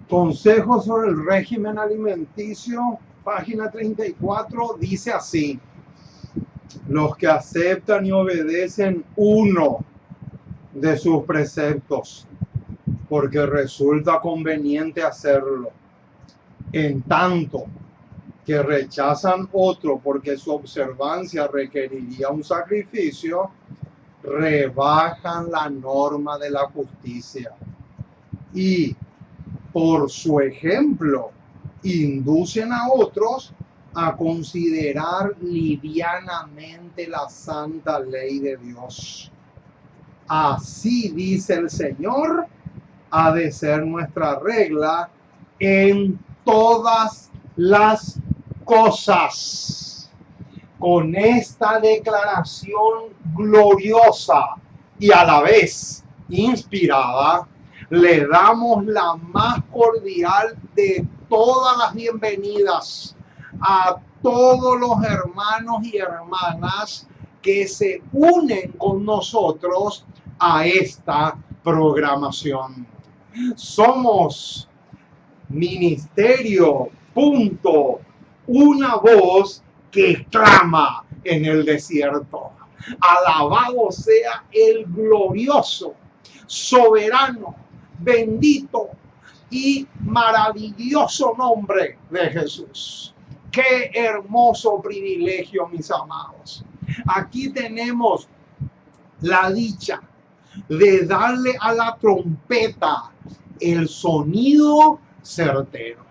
Consejos sobre el régimen alimenticio, página 34, dice así: los que aceptan y obedecen uno de sus preceptos, porque resulta conveniente hacerlo, en tanto que rechazan otro porque su observancia requeriría un sacrificio, rebajan la norma de la justicia y, por su ejemplo, inducen a otros a considerar livianamente la santa ley de Dios. Así dice el Señor, ha de ser nuestra regla en todas las cosas. Con esta declaración gloriosa y a la vez inspirada, le damos la más cordial de todas las bienvenidas a todos los hermanos y hermanas que se unen con nosotros a esta programación. Somos Ministerio, punto, una voz que clama en el desierto. Alabado sea el glorioso, soberano, bendito y maravilloso nombre de Jesús. Qué hermoso privilegio, mis amados. Aquí tenemos la dicha de darle a la trompeta el sonido certero.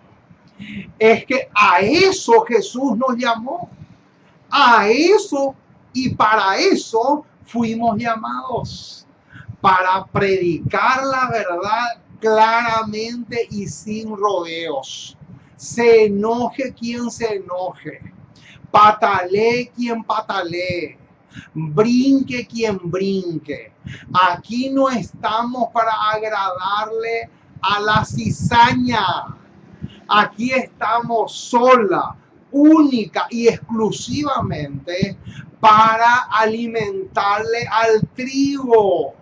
Es que a eso Jesús nos llamó, a eso y para eso fuimos llamados, para predicar la verdad claramente y sin rodeos. Se enoje quien se enoje, patalee quien patalee, brinque quien brinque. Aquí no estamos para agradarle a la cizaña. Aquí estamos sola, única y exclusivamente para alimentarle al trigo.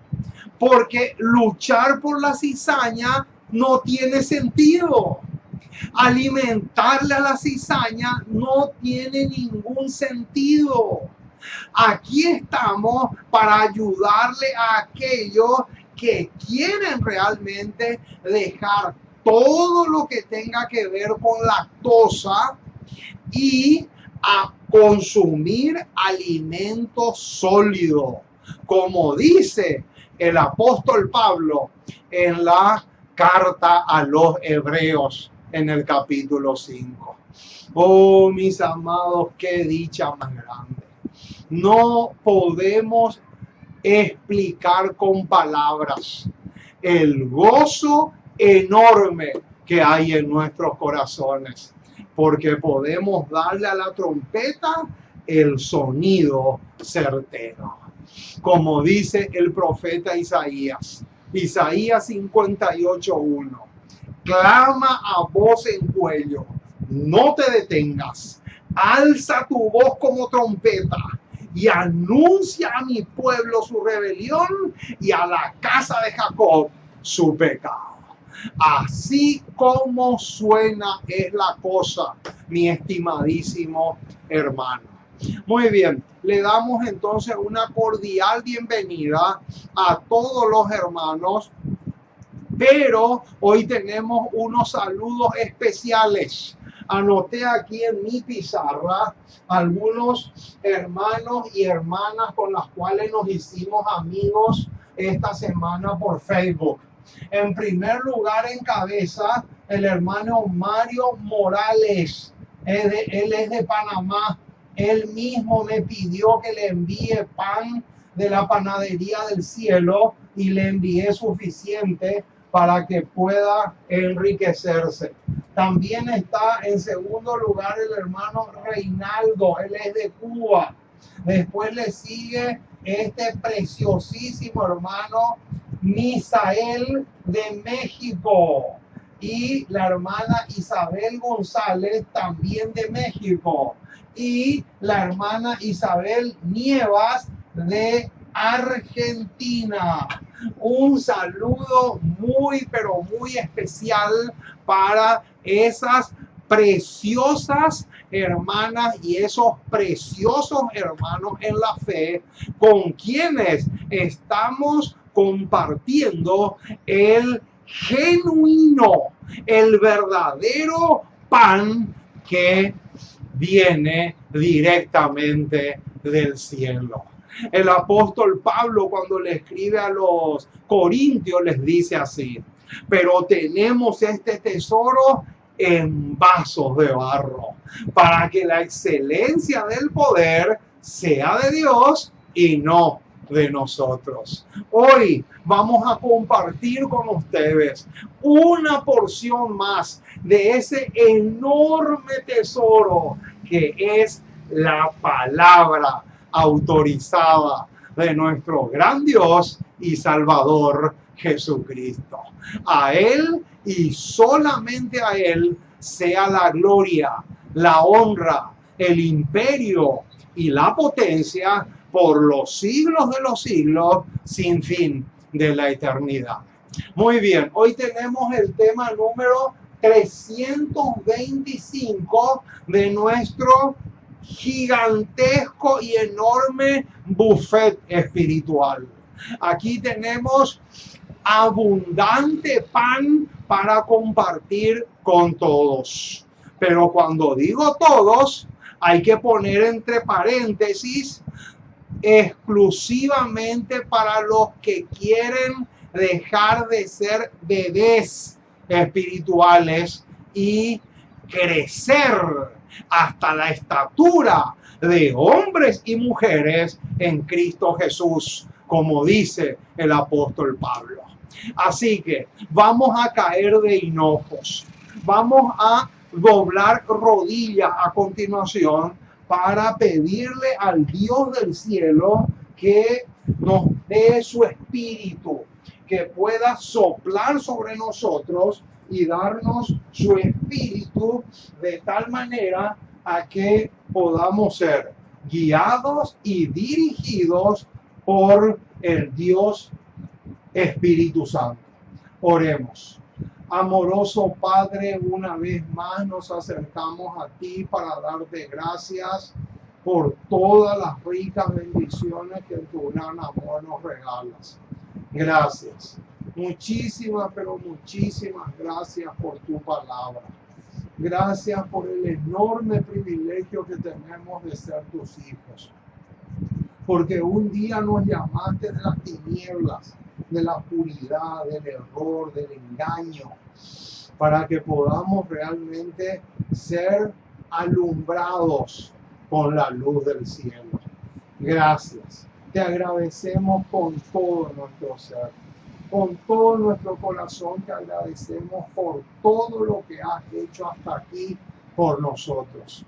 Porque luchar por la cizaña no tiene sentido. Alimentarle a la cizaña no tiene ningún sentido. Aquí estamos para ayudarle a aquellos que quieren realmente dejar todo lo que tenga que ver con lactosa y a consumir alimento sólido, como dice el apóstol Pablo en la carta a los hebreos en el capítulo 5. Oh, mis amados, qué dicha más grande. No podemos explicar con palabras el gozo enorme que hay en nuestros corazones, porque podemos darle a la trompeta el sonido certero. Como dice el profeta Isaías, Isaías 58:1, clama a voz en cuello, no te detengas, alza tu voz como trompeta y anuncia a mi pueblo su rebelión y a la casa de Jacob su pecado. Así como suena es la cosa, mi estimadísimo hermano. Muy bien, le damos entonces una cordial bienvenida a todos los hermanos, pero hoy tenemos unos saludos especiales. Anoté aquí en mi pizarra algunos hermanos y hermanas con las cuales nos hicimos amigos esta semana por Facebook. En primer lugar, encabeza el hermano Mario Morales. Él es de Panamá. Él mismo me pidió que le envíe pan de la panadería del cielo y le envié suficiente para que pueda enriquecerse. También está en segundo lugar el hermano Reinaldo, él es de Cuba. Después le sigue este preciosísimo hermano Misael de México y la hermana Isabel González, también de México, y la hermana Isabel Nievas de Argentina. Un saludo muy, pero muy especial para esas preciosas hermanas y esos preciosos hermanos en la fe con quienes estamos compartiendo el genuino, el verdadero pan que viene directamente del cielo. El apóstol Pablo, cuando le escribe a los corintios, les dice así: pero tenemos este tesoro en vasos de barro, para que la excelencia del poder sea de Dios y no de nosotros. Hoy vamos a compartir con ustedes una porción más de ese enorme tesoro que es la palabra autorizada de nuestro gran Dios y Salvador Jesucristo. A Él y solamente a Él sea la gloria, la honra, el imperio y la potencia por los siglos de los siglos, sin fin de la eternidad. Muy bien, hoy tenemos el tema número 325 de nuestro gigantesco y enorme buffet espiritual. Aquí tenemos abundante pan para compartir con todos. Pero cuando digo todos, hay que poner entre paréntesis exclusivamente para los que quieren dejar de ser bebés espirituales y crecer hasta la estatura de hombres y mujeres en Cristo Jesús, como dice el apóstol Pablo. Así que vamos a caer de hinojos, vamos a doblar rodillas a continuación para pedirle al Dios del cielo que nos dé su espíritu, que pueda soplar sobre nosotros y darnos su espíritu de tal manera a que podamos ser guiados y dirigidos por el Dios Espíritu Santo. Oremos. Amoroso Padre, una vez más nos acercamos a ti para darte gracias por todas las ricas bendiciones que en tu gran amor nos regalas. Gracias. Muchísimas, pero muchísimas gracias por tu palabra. Gracias por el enorme privilegio que tenemos de ser tus hijos. Porque un día nos llamaste de las tinieblas, de la oscuridad, del error, del engaño, para que podamos realmente ser alumbrados con la luz del cielo. Gracias. Te agradecemos con todo nuestro ser, con todo nuestro corazón. Te agradecemos por todo lo que has hecho hasta aquí por nosotros.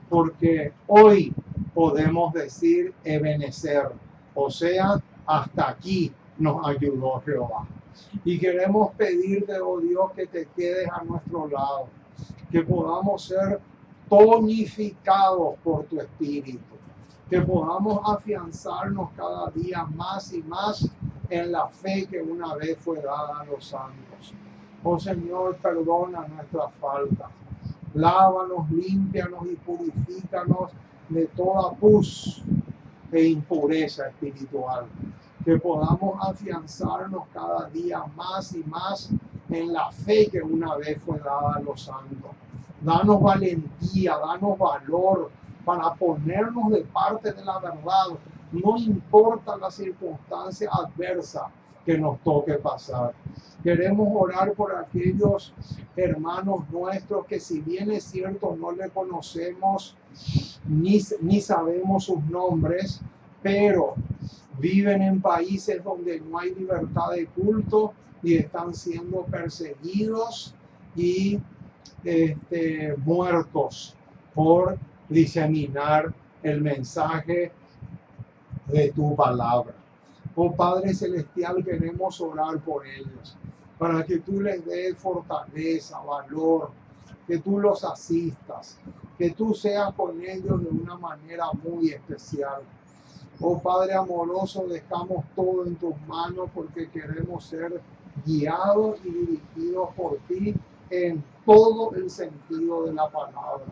Porque hoy podemos decir Ebenezer, o sea, hasta aquí nos ayudó Jehová. Y queremos pedirte, oh Dios, que te quedes a nuestro lado, que podamos ser tonificados por tu espíritu, que podamos afianzarnos cada día más y más en la fe que una vez fue dada a los santos. Oh Señor, perdona nuestras faltas, lávanos, límpianos y purifícanos de toda pus e impureza espiritual, que podamos afianzarnos cada día más y más en la fe que una vez fue dada a los santos. Danos valentía, danos valor para ponernos de parte de la verdad, no importa la circunstancia adversa que nos toque pasar. Queremos orar por aquellos hermanos nuestros que, si bien es cierto no le conocemos ni sabemos sus nombres, pero viven en países donde no hay libertad de culto y están siendo perseguidos y muertos por diseminar el mensaje de tu palabra. Oh Padre Celestial, queremos orar por ellos, para que tú les des fortaleza, valor, que tú los asistas, que tú seas con ellos de una manera muy especial. Oh Padre amoroso, dejamos todo en tus manos porque queremos ser guiados y dirigidos por ti en todo el sentido de la palabra.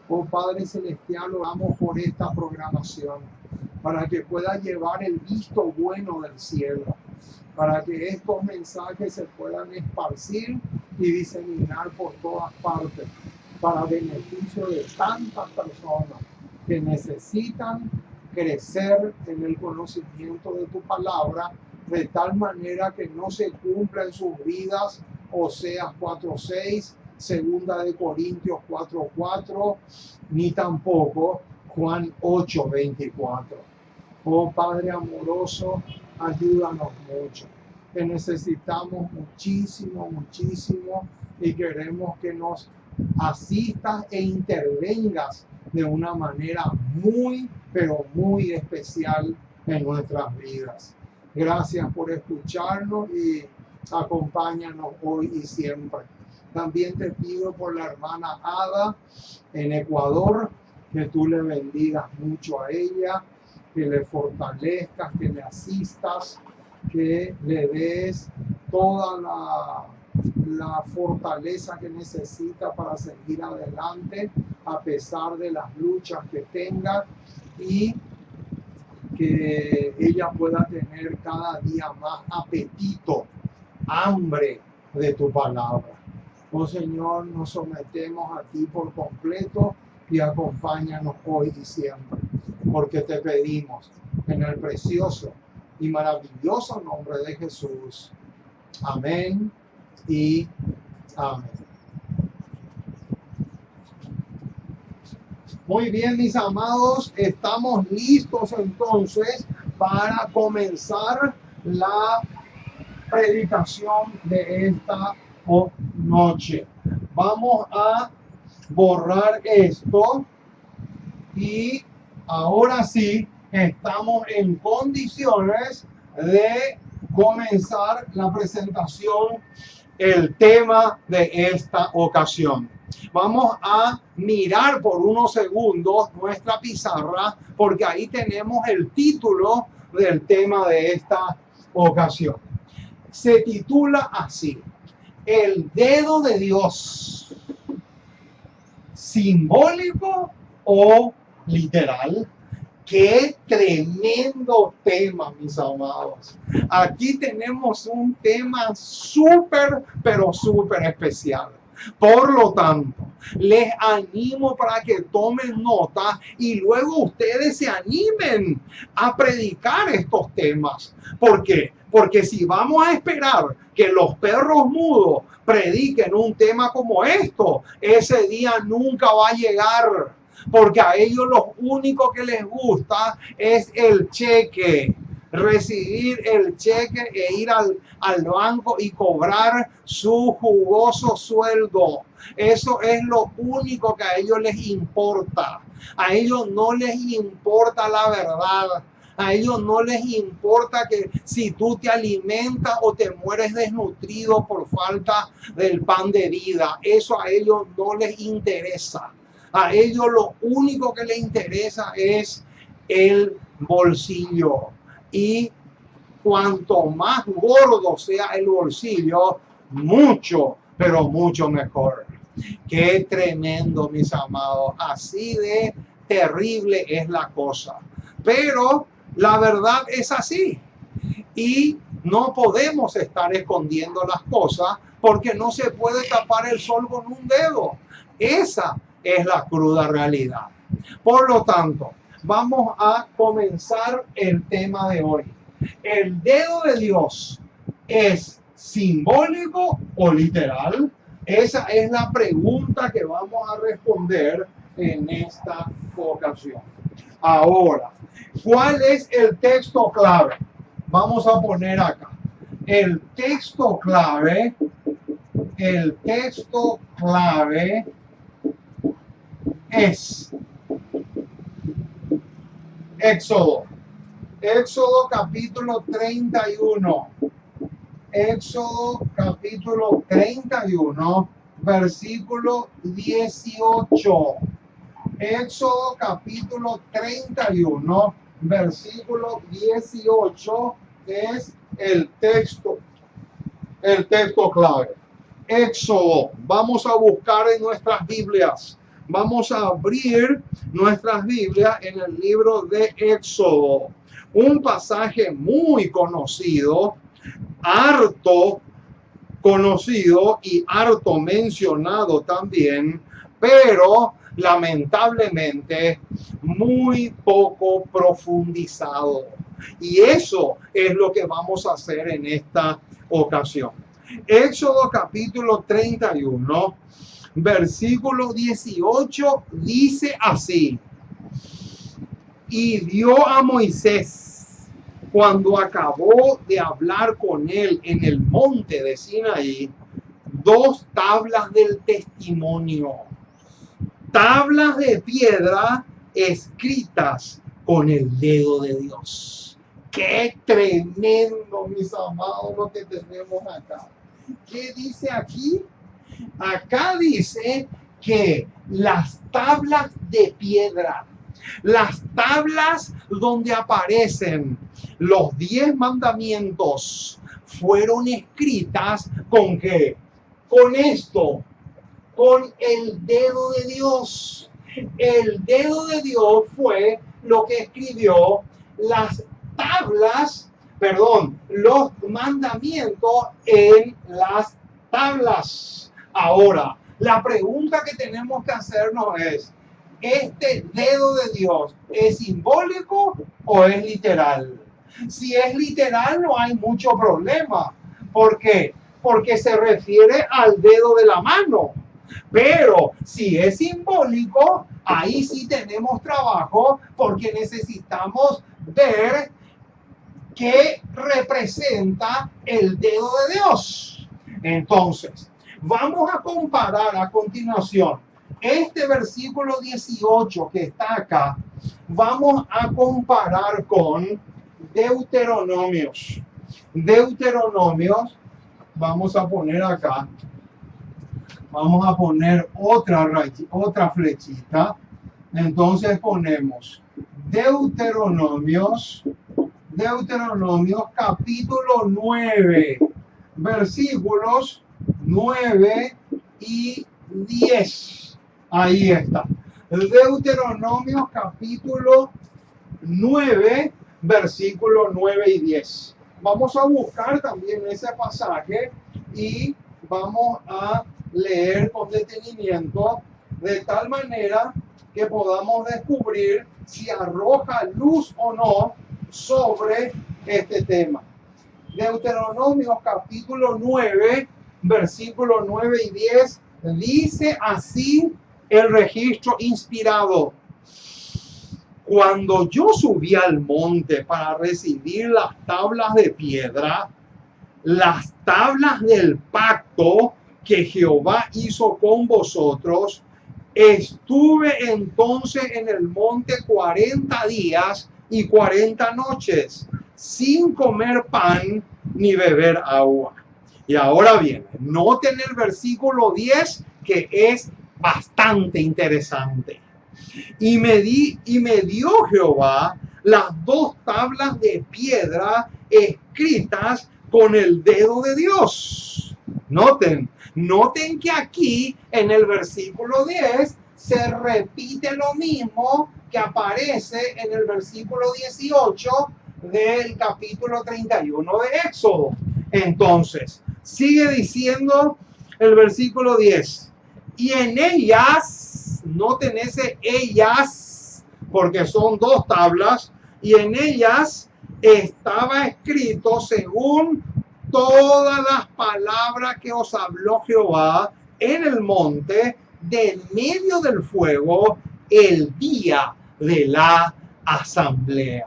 Oh Padre Celestial, oramos por esta programación, para que pueda llevar el visto bueno del cielo, para que estos mensajes se puedan esparcir y diseminar por todas partes, para beneficio de tantas personas que necesitan crecer en el conocimiento de tu palabra, de tal manera que no se cumpla en sus vidas Oseas 4:6, Segunda de Corintios 4:4, ni tampoco Juan 8:24. Oh Padre amoroso, ayúdanos mucho, que necesitamos muchísimo, muchísimo, y queremos que nos asistas e intervengas de una manera muy, pero muy especial en nuestras vidas. Gracias por escucharnos y acompáñanos hoy y siempre. También te pido por la hermana Ada en Ecuador, que tú le bendigas mucho a ella, que le fortalezcas, que le asistas, que le des toda la fortaleza que necesita para seguir adelante a pesar de las luchas que tenga, y que ella pueda tener cada día más apetito, hambre de tu palabra. Oh Señor, nos sometemos a ti por completo y acompáñanos hoy y siempre, porque te pedimos en el precioso y maravilloso nombre de Jesús. Amén y amén. Muy bien, mis amados, estamos listos entonces para comenzar la predicación de esta noche. Vamos a borrar esto y ahora sí estamos en condiciones de comenzar la presentación, el tema de esta ocasión. Vamos a mirar por unos segundos nuestra pizarra, porque ahí tenemos el título del tema de esta ocasión. Se titula así: el dedo de Dios, ¿simbólico o literal? Qué tremendo tema, mis amados. Aquí tenemos un tema súper, pero súper especial. Por lo tanto, les animo para que tomen nota y luego ustedes se animen a predicar estos temas. ¿Por qué? Porque si vamos a esperar que los perros mudos prediquen un tema como esto, ese día nunca va a llegar. Porque a ellos lo único que les gusta es el cheque, recibir el cheque e ir al banco y cobrar su jugoso sueldo. Eso es lo único que a ellos les importa. A ellos no les importa la verdad. A ellos no les importa que si tú te alimentas o te mueres desnutrido por falta del pan de vida. Eso a ellos no les interesa. A ellos lo único que les interesa es el bolsillo. Y cuanto más gordo sea el bolsillo, mucho, pero mucho mejor. Qué tremendo, mis amados. Así de terrible es la cosa. Pero la verdad es así. Y no podemos estar escondiendo las cosas, porque no se puede tapar el sol con un dedo. Esa es la cruda realidad. Por lo tanto, vamos a comenzar el tema de hoy. ¿El dedo de Dios es simbólico o literal? Esa es la pregunta que vamos a responder en esta ocasión. Ahora, ¿cuál es el texto clave? Vamos a poner acá. El texto clave es Éxodo capítulo 31. Éxodo capítulo 31, versículo 18. Éxodo capítulo 31, versículo 18 es el texto clave. Éxodo, vamos a buscar en nuestras Biblias. Vamos a abrir nuestras Biblias en el libro de Éxodo. Un pasaje muy conocido, harto conocido y harto mencionado también, pero lamentablemente muy poco profundizado. Y eso es lo que vamos a hacer en esta ocasión. Éxodo capítulo 31, versículo 18 dice así: y dio a Moisés, cuando acabó de hablar con él en el monte de Sinaí, 2 tablas del testimonio, tablas de piedra escritas con el dedo de Dios. ¡Qué tremendo, mis amados, lo que tenemos acá! ¿Qué dice aquí? Acá dice que las tablas de piedra, las tablas donde aparecen los 10 mandamientos, fueron escritas ¿con qué? Con esto, con el dedo de Dios. El dedo de Dios fue lo que escribió las tablas, los mandamientos en las tablas. Ahora, la pregunta que tenemos que hacernos es: ¿este dedo de Dios es simbólico o es literal? Si es literal, no hay mucho problema. ¿Por qué? Porque se refiere al dedo de la mano. Pero si es simbólico, ahí sí tenemos trabajo, porque necesitamos ver qué representa el dedo de Dios. Entonces, vamos a comparar a continuación este versículo 18 que está acá. Vamos a comparar con Deuteronomios. Deuteronomios, vamos a poner acá. Vamos a poner otra flechita. Entonces ponemos Deuteronomios capítulo 9, versículos 9 y 10. Ahí está. Deuteronomios capítulo 9, versículos 9 y 10. Vamos a buscar también ese pasaje y vamos a leer con detenimiento, de tal manera que podamos descubrir si arroja luz o no sobre este tema. Deuteronomio capítulo 9, versículos 9 y 10, dice así el registro inspirado: cuando yo subí al monte para recibir las tablas de piedra, las tablas del pacto que Jehová hizo con vosotros, estuve entonces en el monte 40 días y 40 noches, sin comer pan ni beber agua. Y ahora bien, noten el versículo 10, que es bastante interesante. Y me dio Jehová las 2 tablas de piedra escritas con el dedo de Dios. Noten que aquí en el versículo 10 se repite lo mismo que aparece en el versículo 18 del capítulo 31 de Éxodo. Entonces, sigue diciendo el versículo 10: y en ellas, noten ese ellas, porque son 2 tablas, y en ellas estaba escrito según todas las palabras que os habló Jehová en el monte, de en medio del fuego, el día de la asamblea.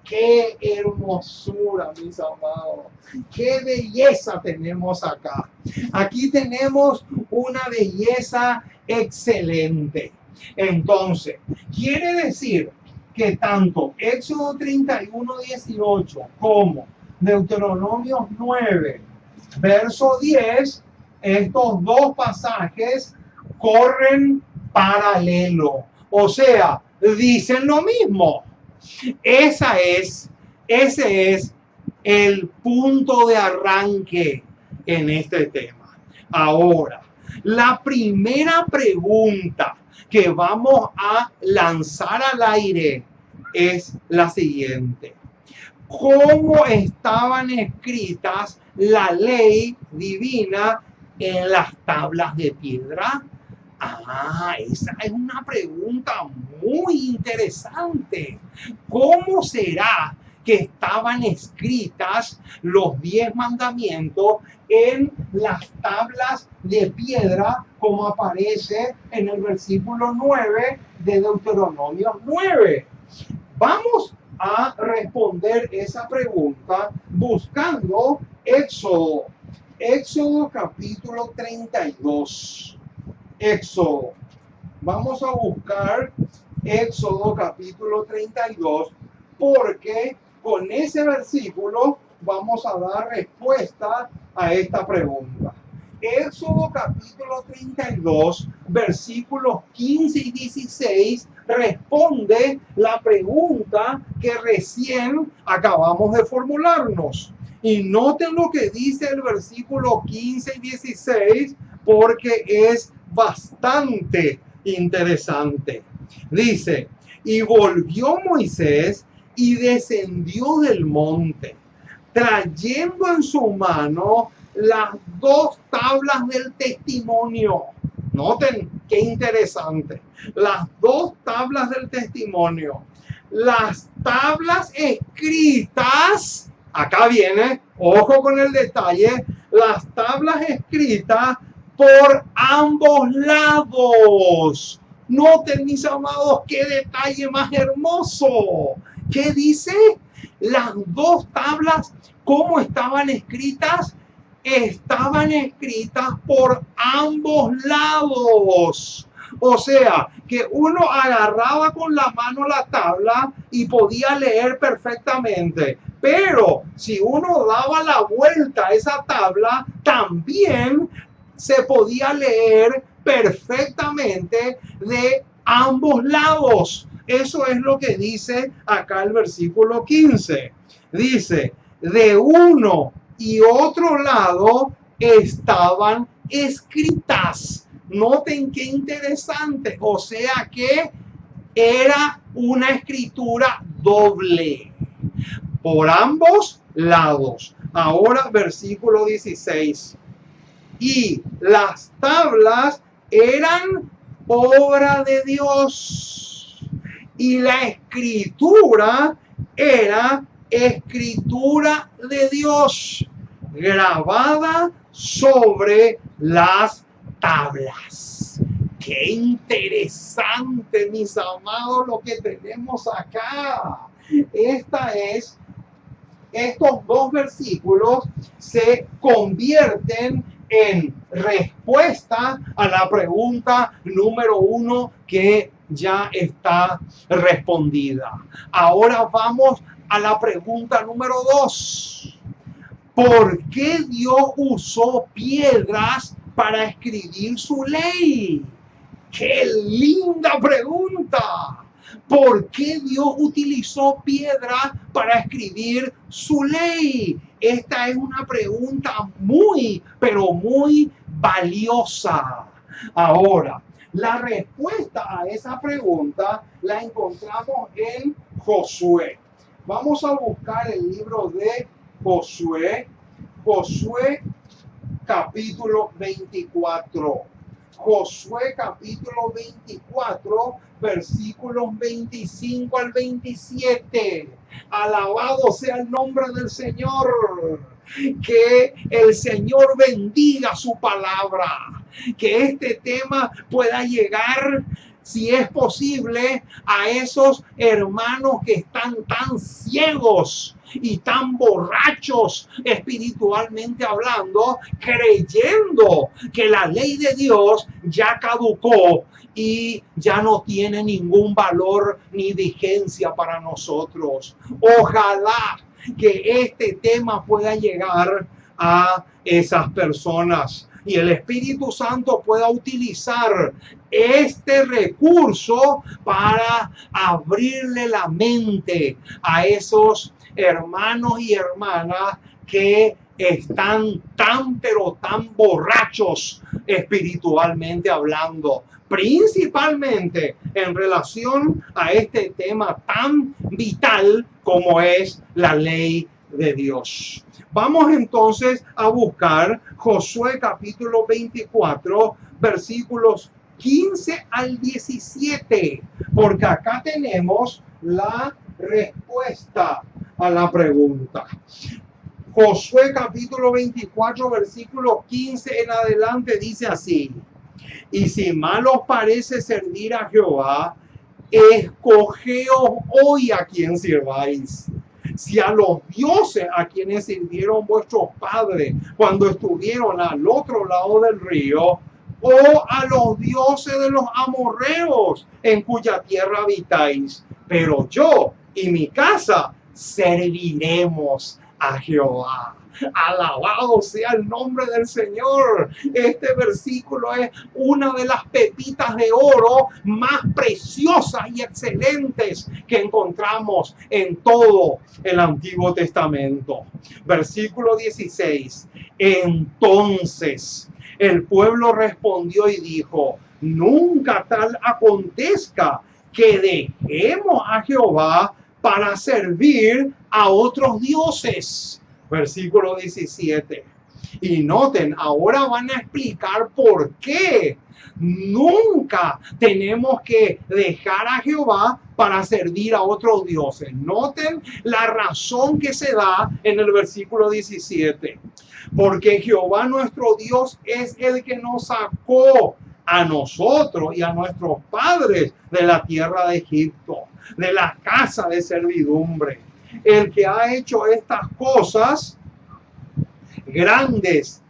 ¡Qué hermosura, mis amados! ¡Qué belleza tenemos acá! Aquí tenemos una belleza excelente. Entonces, quiere decir que tanto Éxodo 31, 18 como Deuteronomio 9, verso 10, estos 2 pasajes corren paralelo. O sea, dicen lo mismo. Ese es el punto de arranque en este tema. Ahora, la primera pregunta que vamos a lanzar al aire es la siguiente. ¿Cómo estaban escritas la ley divina en las tablas de piedra? Esa es una pregunta muy interesante. ¿Cómo será que estaban escritas los 10 mandamientos en las tablas de piedra, como aparece en el versículo 9 de Deuteronomio 9? Vamos a responder esa pregunta buscando Éxodo. Éxodo capítulo 32. Éxodo. Vamos a buscar Éxodo capítulo 32 porque con ese versículo vamos a dar respuesta a esta pregunta. Éxodo capítulo 32, versículos 15 y 16 responde la pregunta que recién acabamos de formularnos. Y noten lo que dice el versículo 15 y 16 porque es bastante interesante. Dice, y volvió Moisés y descendió del monte, trayendo en su mano las 2 tablas del testimonio. Noten qué interesante. Las 2 tablas del testimonio. Las tablas escritas, acá viene, ojo con el detalle, las tablas escritas por ambos lados. Noten, mis amados, qué detalle más hermoso. ¿Qué dice? Las 2 tablas, ¿cómo estaban escritas? Estaban escritas por ambos lados. O sea, que uno agarraba con la mano la tabla y podía leer perfectamente. Pero si uno daba la vuelta a esa tabla, también se podía leer perfectamente de ambos lados. Eso es lo que dice acá el versículo 15. Dice, de uno y otro lado estaban escritas. Noten qué interesante. O sea que era una escritura doble por ambos lados. Ahora versículo 16. Y las tablas eran obra de Dios. Y la escritura era escritura de Dios, grabada sobre las tablas. Qué interesante, mis amados, lo que tenemos acá. Estos 2 versículos se convierten en respuesta a la pregunta número 1 que ya está respondida. Ahora vamos a la pregunta número 2. ¿Por qué Dios usó piedras para escribir su ley? ¡Qué linda pregunta! ¿Por qué Dios utilizó piedra para escribir su ley? Esta es una pregunta muy, pero muy valiosa. Ahora, la respuesta a esa pregunta la encontramos en Josué. Vamos a buscar el libro de Josué. Josué capítulo 24. Josué capítulo 24, versículos 25 al 27. Alabado sea el nombre del Señor. Que el Señor bendiga su palabra. Que este tema pueda llegar, si es posible, a esos hermanos que están tan ciegos y tan borrachos espiritualmente hablando, creyendo que la ley de Dios ya caducó y ya no tiene ningún valor ni vigencia para nosotros. Ojalá que este tema pueda llegar a esas personas. Y el Espíritu Santo pueda utilizar este recurso para abrirle la mente a esos hermanos y hermanas que están pero tan borrachos espiritualmente hablando, principalmente en relación a este tema tan vital como es la ley de Dios. Vamos entonces a buscar Josué capítulo 24, versículos 15 al 17, porque acá tenemos la respuesta a la pregunta. Josué capítulo 24, versículo 15 en adelante dice así: y si mal os parece servir a Jehová, escogeos hoy a quien sirváis. Si a los dioses a quienes sirvieron vuestros padres cuando estuvieron al otro lado del río, o a los dioses de los amorreos en cuya tierra habitáis, pero yo y mi casa serviremos a Jehová. Alabado sea el nombre del Señor. Este versículo es una de las pepitas de oro más preciosas y excelentes que encontramos en todo el Antiguo Testamento. Versículo 16. Entonces el pueblo respondió y dijo: nunca tal acontezca que dejemos a Jehová para servir a otros dioses. Versículo 17. Y noten, ahora van a explicar por qué nunca tenemos que dejar a Jehová para servir a otros dioses. Noten la razón que se da en el versículo 17. Porque Jehová nuestro Dios es el que nos sacó a nosotros y a nuestros padres de la tierra de Egipto, de la casa de servidumbre. El que ha hecho estas cosas grandes,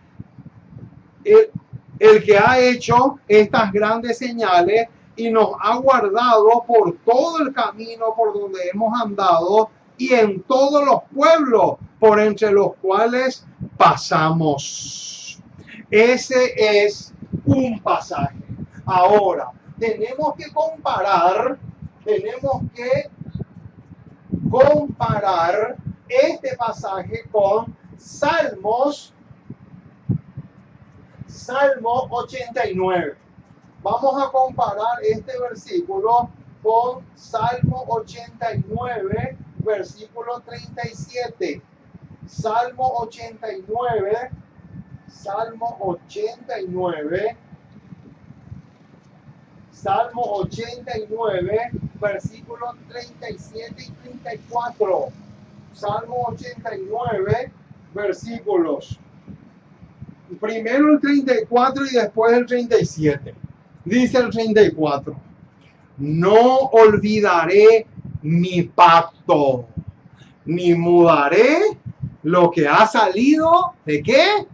el que ha hecho estas grandes señales y nos ha guardado por todo el camino por donde hemos andado y en todos los pueblos por entre los cuales pasamos. Ese es un pasaje. Ahora, tenemos que comparar este pasaje con Salmo 89. Vamos a comparar este versículo con Salmo 89, versículo 37. Salmo 89, versículos 37 y 34. Salmo 89, versículos. Primero el 34 y después el 37. Dice el 34: no olvidaré mi pacto, ni mudaré lo que ha salido, ¿de qué?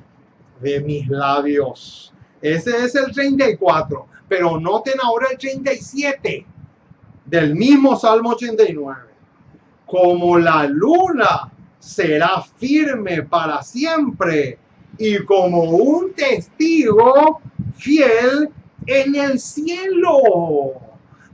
De mis labios. Ese es el 34. Pero noten ahora el 37 del mismo Salmo 89. Como la luna será firme para siempre y como un testigo fiel en el cielo.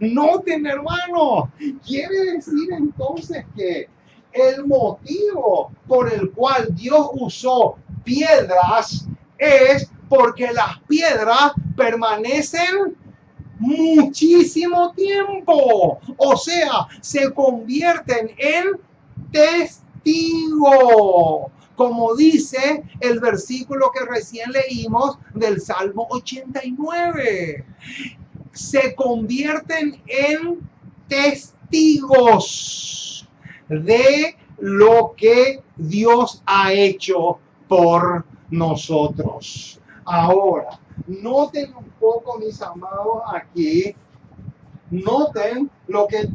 Noten, hermanos, quiere decir entonces que el motivo por el cual Dios usó piedras es porque las piedras permanecen muchísimo tiempo. O sea, se convierten en testigos, como dice el versículo que recién leímos del Salmo 89. Se convierten en testigos de lo que Dios ha hecho por nosotros. Ahora, noten un poco, mis amados, aquí. Noten lo que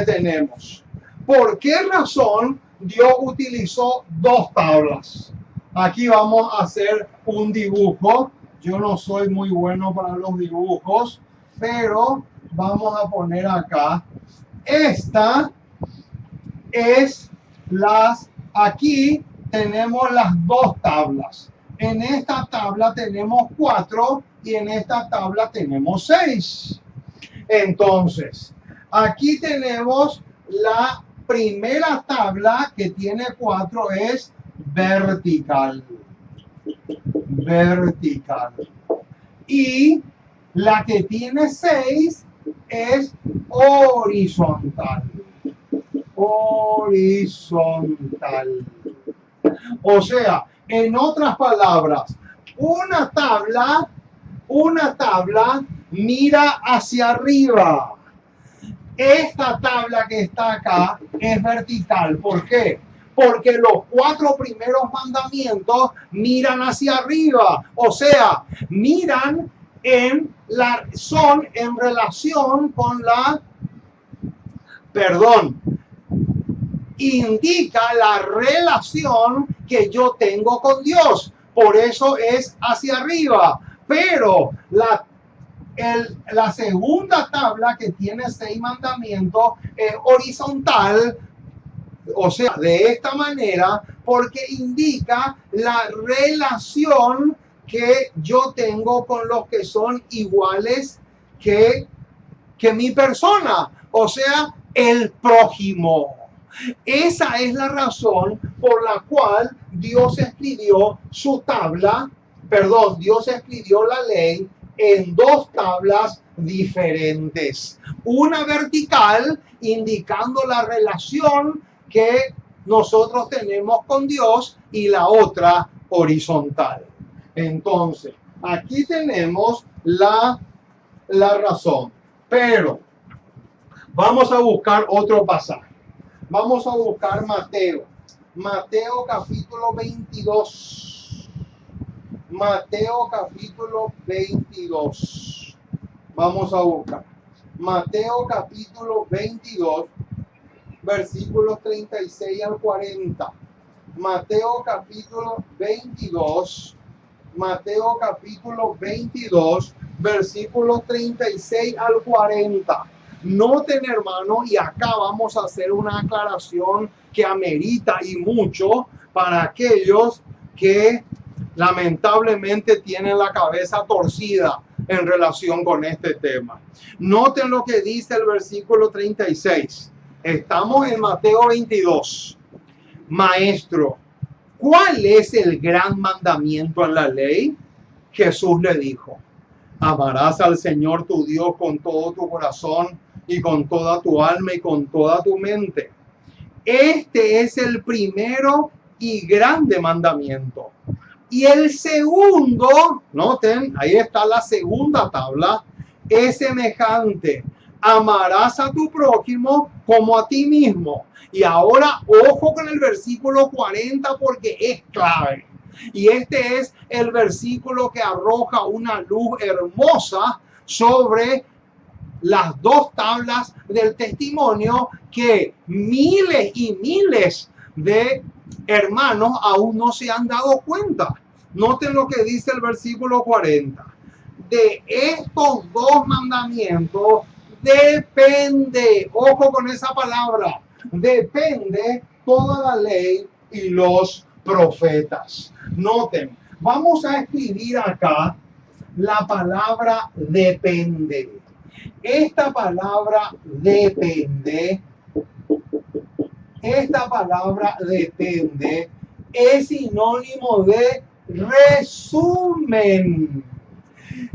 tenemos. ¿Por qué razón Dios utilizó dos tablas? Aquí vamos a hacer un dibujo. Yo no soy muy bueno para los dibujos, pero vamos a poner acá. Esta es aquí tenemos las dos tablas. En esta tabla tenemos 4 y en esta tabla tenemos 6. Entonces, aquí tenemos la primera tabla que tiene 4 es vertical. Vertical. Y la que tiene 6 es horizontal. Horizontal. O sea, en otras palabras, una tabla mira hacia arriba. Esta tabla que está acá es vertical. ¿Por qué? Porque los 4 primeros mandamientos miran hacia arriba. O sea, son en relación con indica la relación que yo tengo con Dios. Por eso es hacia arriba. Pero la segunda tabla, que tiene 6 mandamientos, es horizontal, o sea, de esta manera, porque indica la relación que yo tengo con los que son iguales que mi persona, o sea, el prójimo. Esa es la razón por la cual Dios escribió Dios escribió la ley en 2 tablas diferentes. Una vertical, indicando la relación que nosotros tenemos con Dios, y la otra horizontal. Entonces, aquí tenemos la razón. Pero vamos a buscar otro pasaje. Vamos a buscar Mateo capítulo 22. Mateo capítulo 22. Vamos a buscar Mateo capítulo 22, versículos 36 al 40. Mateo capítulo 22. Mateo capítulo 22, versículos 36 al 40. Noten, hermano, y acá vamos a hacer una aclaración que amerita y mucho para aquellos que lamentablemente tienen la cabeza torcida en relación con este tema. Noten lo que dice el versículo 36. Estamos en Mateo 22. Maestro, ¿cuál es el gran mandamiento en la ley? Jesús le dijo: amarás al Señor tu Dios con todo tu corazón y con toda tu alma y con toda tu mente. Este es el primero y grande mandamiento. Y el segundo, noten, ahí está la segunda tabla, es semejante: amarás a tu prójimo como a ti mismo. Y ahora, ojo con el versículo 40, porque es clave. Y este es el versículo que arroja una luz hermosa sobre las 2 tablas del testimonio que miles y miles de hermanos aún no se han dado cuenta. Noten lo que dice el versículo 40. De estos 2 mandamientos depende, ojo con esa palabra, depende toda la ley y los profetas. Noten, vamos a escribir acá la palabra depende. Esta palabra depende es sinónimo de resumen.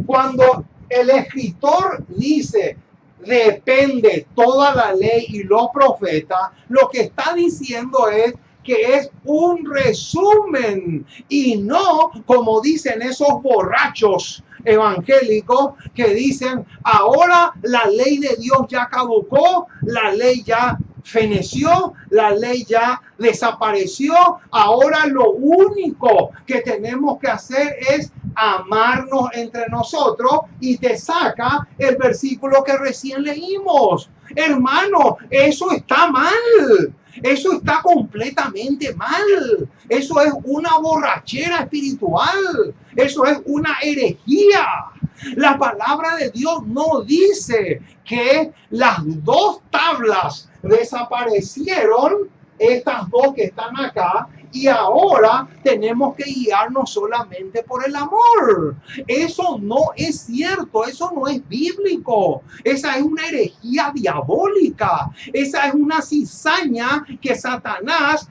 Cuando el escritor dice depende toda la ley y los profetas, lo que está diciendo es que es un resumen, y no como dicen esos borrachos evangélicos que dicen: ahora la ley de Dios ya caducó, la ley ya feneció, la ley ya desapareció, ahora lo único que tenemos que hacer es amarnos entre nosotros, y te saca el versículo que recién leímos. Hermano, eso está mal. Eso está completamente mal. Eso es una borrachera espiritual. Eso es una herejía. La palabra de Dios no dice que las 2 tablas desaparecieron, estas 2 que están acá, Y ahora tenemos que guiarnos solamente por el amor. Eso no es cierto, eso no es bíblico. Esa es una herejía diabólica. Esa es una cizaña que Satanás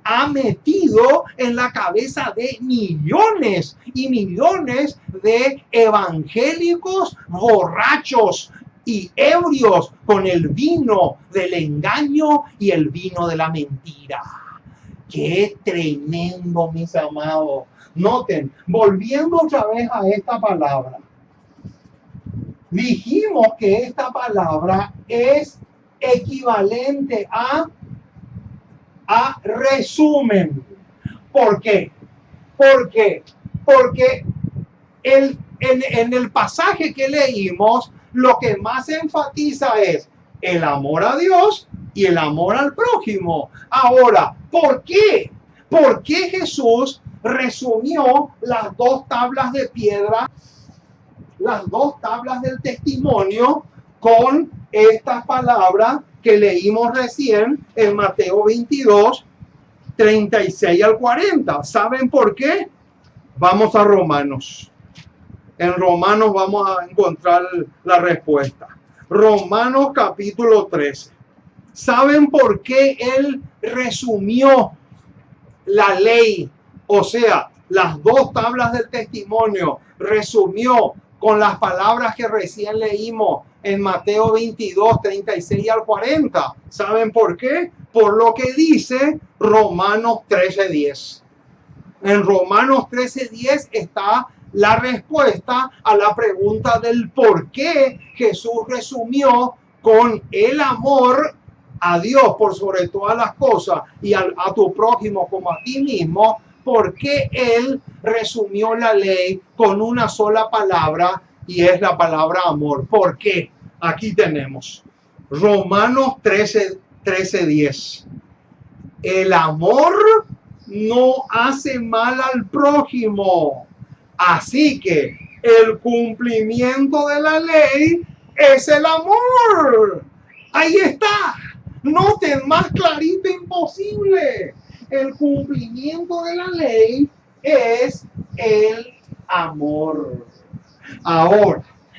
ha metido en la cabeza de millones y millones de evangélicos borrachos y ebrios con el vino del engaño y el vino de la mentira. Qué tremendo, mis amados. Noten, volviendo otra vez a esta palabra, dijimos que esta palabra es equivalente a resumen. ¿Por qué? Porque en el pasaje que leímos, lo que más se enfatiza es el amor a Dios y el amor al prójimo. Ahora, ¿por qué? ¿Por qué Jesús resumió las dos tablas de piedra, las dos tablas del testimonio, con estas palabras que leímos recién en Mateo 22, 36 al 40? ¿Saben por qué? Vamos a Romanos. En Romanos vamos a encontrar la respuesta. Romanos capítulo 13. ¿Saben por qué él resumió la ley? O sea, las dos tablas del testimonio, resumió con las palabras que recién leímos en Mateo 22, 36 al 40. ¿Saben por qué? Por lo que dice Romanos 13:10. En Romanos 13:10 está la respuesta a la pregunta del por qué Jesús resumió con el amor a Dios por sobre todas las cosas y a tu prójimo como a ti mismo. ¿Por qué él resumió la ley con una sola palabra, y es la palabra amor? ¿Por qué? Aquí tenemos Romanos 13:10. El amor no hace mal al prójimo. Así que el cumplimiento de la ley es el amor. Ahí está. Noten, más clarito imposible. El cumplimiento de la ley es el amor.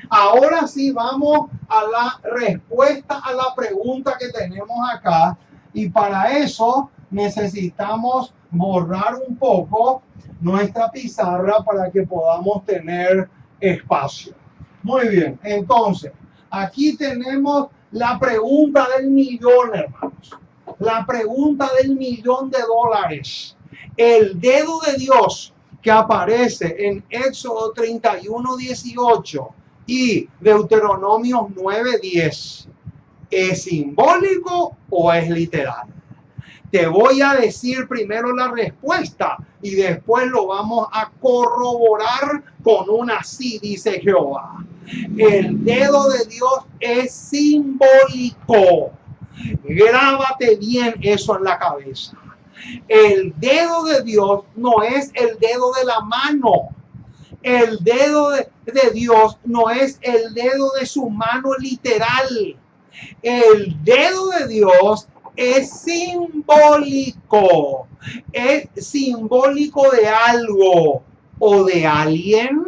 Ahora sí vamos a la respuesta a la pregunta que tenemos acá. Y para eso necesitamos borrar un poco nuestra pizarra para que podamos tener espacio. Muy bien, entonces, aquí tenemos la pregunta del millón, hermanos. La pregunta del $1.000.000. El dedo de Dios que aparece en Éxodo 31:18 y Deuteronomio 9:10, ¿es simbólico o es literal? Te voy a decir primero la respuesta y después lo vamos a corroborar con un así dice Jehová. El dedo de Dios es simbólico. Grábate bien eso en la cabeza. El dedo de Dios no es el dedo de la mano. El dedo de Dios no es el dedo de su mano literal. El dedo de Dios es simbólico. Es simbólico de algo o de alguien.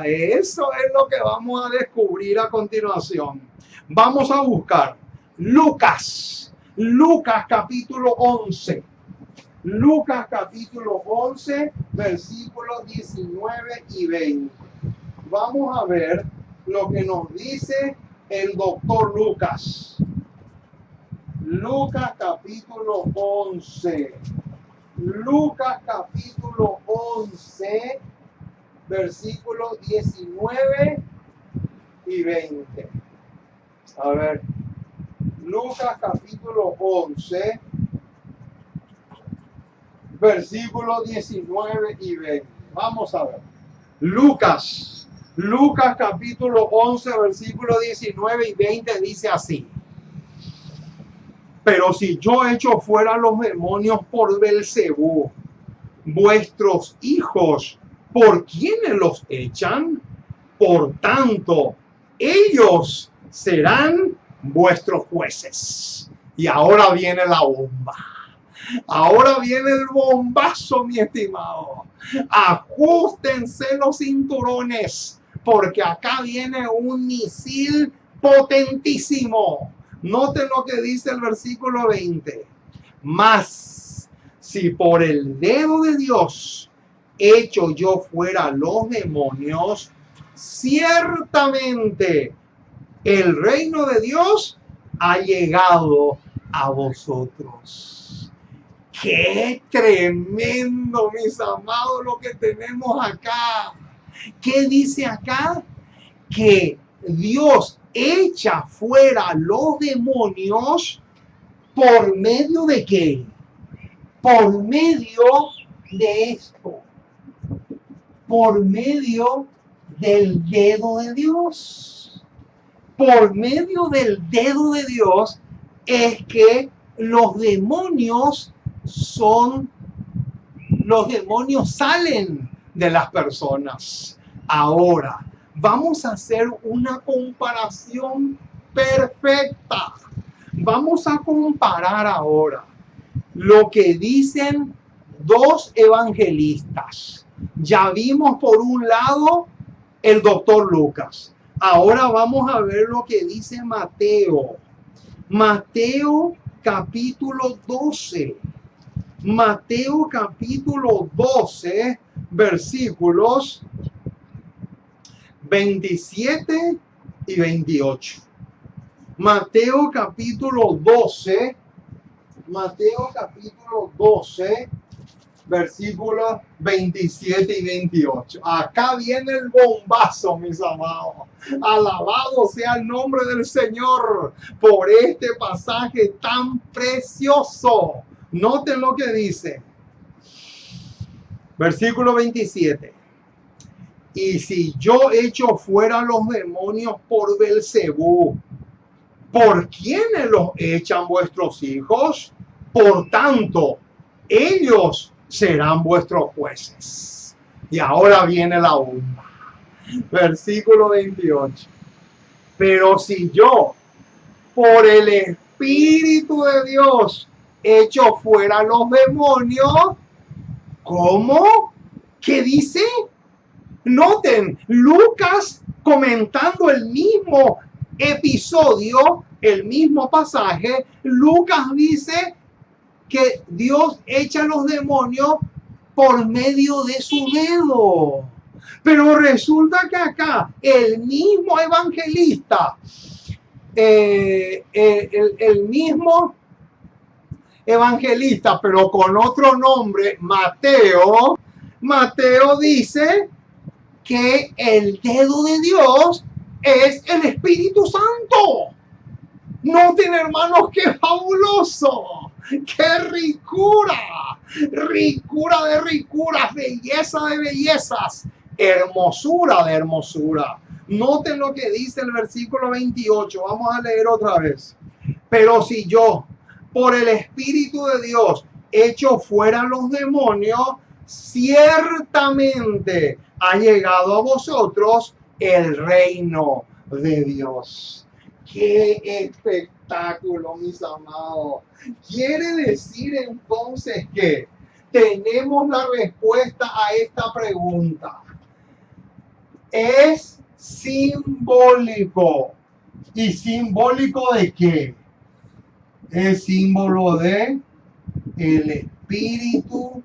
Eso es lo que vamos a descubrir a continuación. Vamos a buscar Lucas capítulo 11. Lucas capítulo 11, versículos 19 y 20. Vamos a ver lo que nos dice el doctor Lucas. Lucas capítulo 11. Lucas capítulo 11, versículos 19 y 20. A ver, Lucas capítulo 11, versículos 19 y 20. Vamos a ver. Lucas capítulo 11, versículos 19 y 20 dice así: pero si yo echo fuera los demonios por Belcebú, vuestros hijos, ¿por quiénes los echan? Por tanto, ellos serán vuestros jueces. Y ahora viene la bomba. Ahora viene el bombazo, mi estimado. Ajustense los cinturones, porque acá viene un misil potentísimo. Noten lo que dice el versículo 20. Mas, si por el dedo de Dios hecho yo fuera los demonios, ciertamente el reino de Dios ha llegado a vosotros. ¡Qué tremendo, mis amados, lo que tenemos acá! ¿Qué dice acá? Que Dios echa fuera los demonios por medio de qué? Por medio de esto. Por medio del dedo de Dios. Por medio del dedo de Dios es que los demonios salen de las personas. Ahora, vamos a hacer una comparación perfecta. Vamos a comparar ahora lo que dicen dos evangelistas. Ya vimos por un lado el doctor Lucas. Ahora vamos a ver lo que dice Mateo. Mateo capítulo 12. Mateo capítulo 12, versículos 27 y 28. Mateo capítulo 12, versículos 27 y 28. Acá viene el bombazo, mis amados. Alabado sea el nombre del Señor por este pasaje tan precioso. Noten lo que dice. Versículo 27. Y si yo echo fuera los demonios por Belcebú, ¿por quiénes los echan vuestros hijos? Por tanto, ellos serán vuestros jueces. Y ahora viene la bomba. Versículo 28. Pero si yo, por el Espíritu de Dios, echo fuera los demonios, ¿cómo? ¿Qué dice? Noten, Lucas comentando el mismo episodio, el mismo pasaje, Lucas dice que Dios echa los demonios por medio de su dedo. Pero resulta que acá el mismo evangelista, el mismo evangelista, pero con otro nombre, Mateo dice que el dedo de Dios es el Espíritu Santo. Noten, hermanos, qué fabuloso, qué ricura, ricura de ricuras, belleza de bellezas, hermosura de hermosura. Noten lo que dice el versículo 28, vamos a leer otra vez. Pero si yo, por el Espíritu de Dios, echo fuera los demonios, ciertamente ha llegado a vosotros el reino de Dios. ¡Qué espectáculo, mis amados! Quiere decir entonces que tenemos la respuesta a esta pregunta. Es simbólico. ¿Y simbólico de qué? Es símbolo de el Espíritu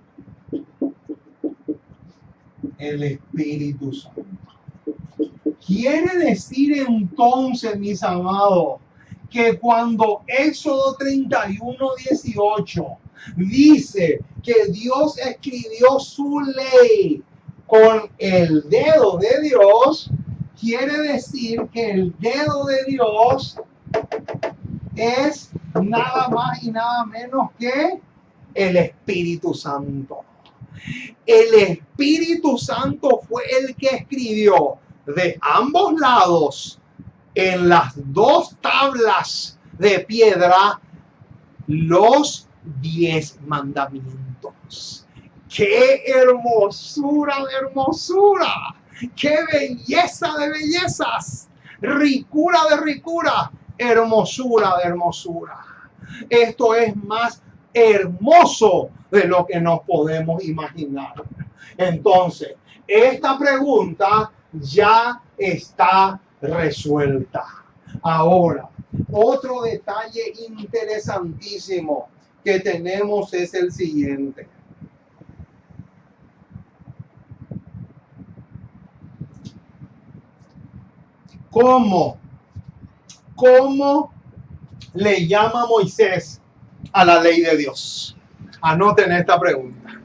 Santo. Quiere decir entonces, mis amados, que cuando Éxodo 31:18 dice que Dios escribió su ley con el dedo de Dios, quiere decir que el dedo de Dios es nada más y nada menos que el Espíritu Santo. El Espíritu Santo fue el que escribió de ambos lados en las dos tablas de piedra los 10 mandamientos. ¡Qué hermosura de hermosura! ¡Qué belleza de bellezas! Ricura de ricura, hermosura de hermosura. Esto es más hermoso de lo que nos podemos imaginar. Entonces, esta pregunta ya está resuelta. Ahora, otro detalle interesantísimo que tenemos es el siguiente. ¿Cómo le llama Moisés a la ley de Dios? Anoten esta pregunta.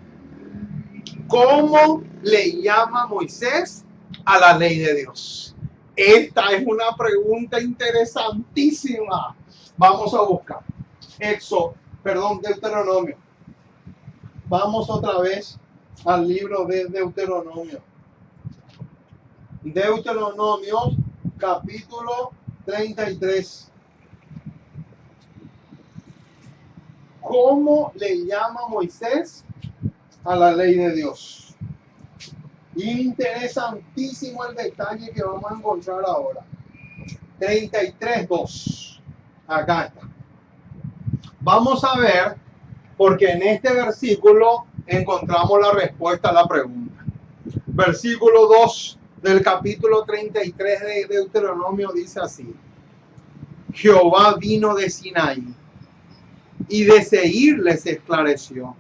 ¿Cómo le llama Moisés a la ley de Dios? Esta es una pregunta interesantísima. Vamos a buscar. Deuteronomio. Vamos otra vez al libro de Deuteronomio. Deuteronomio, capítulo 33. ¿Cómo le llama Moisés a la ley de Dios? Interesantísimo el detalle que vamos a encontrar ahora. 33:2. Acá está. Vamos a ver, porque en este versículo encontramos la respuesta a la pregunta. Versículo 2 del capítulo 33 de Deuteronomio dice así: Jehová vino de Sinaí y de Seir les esclareció.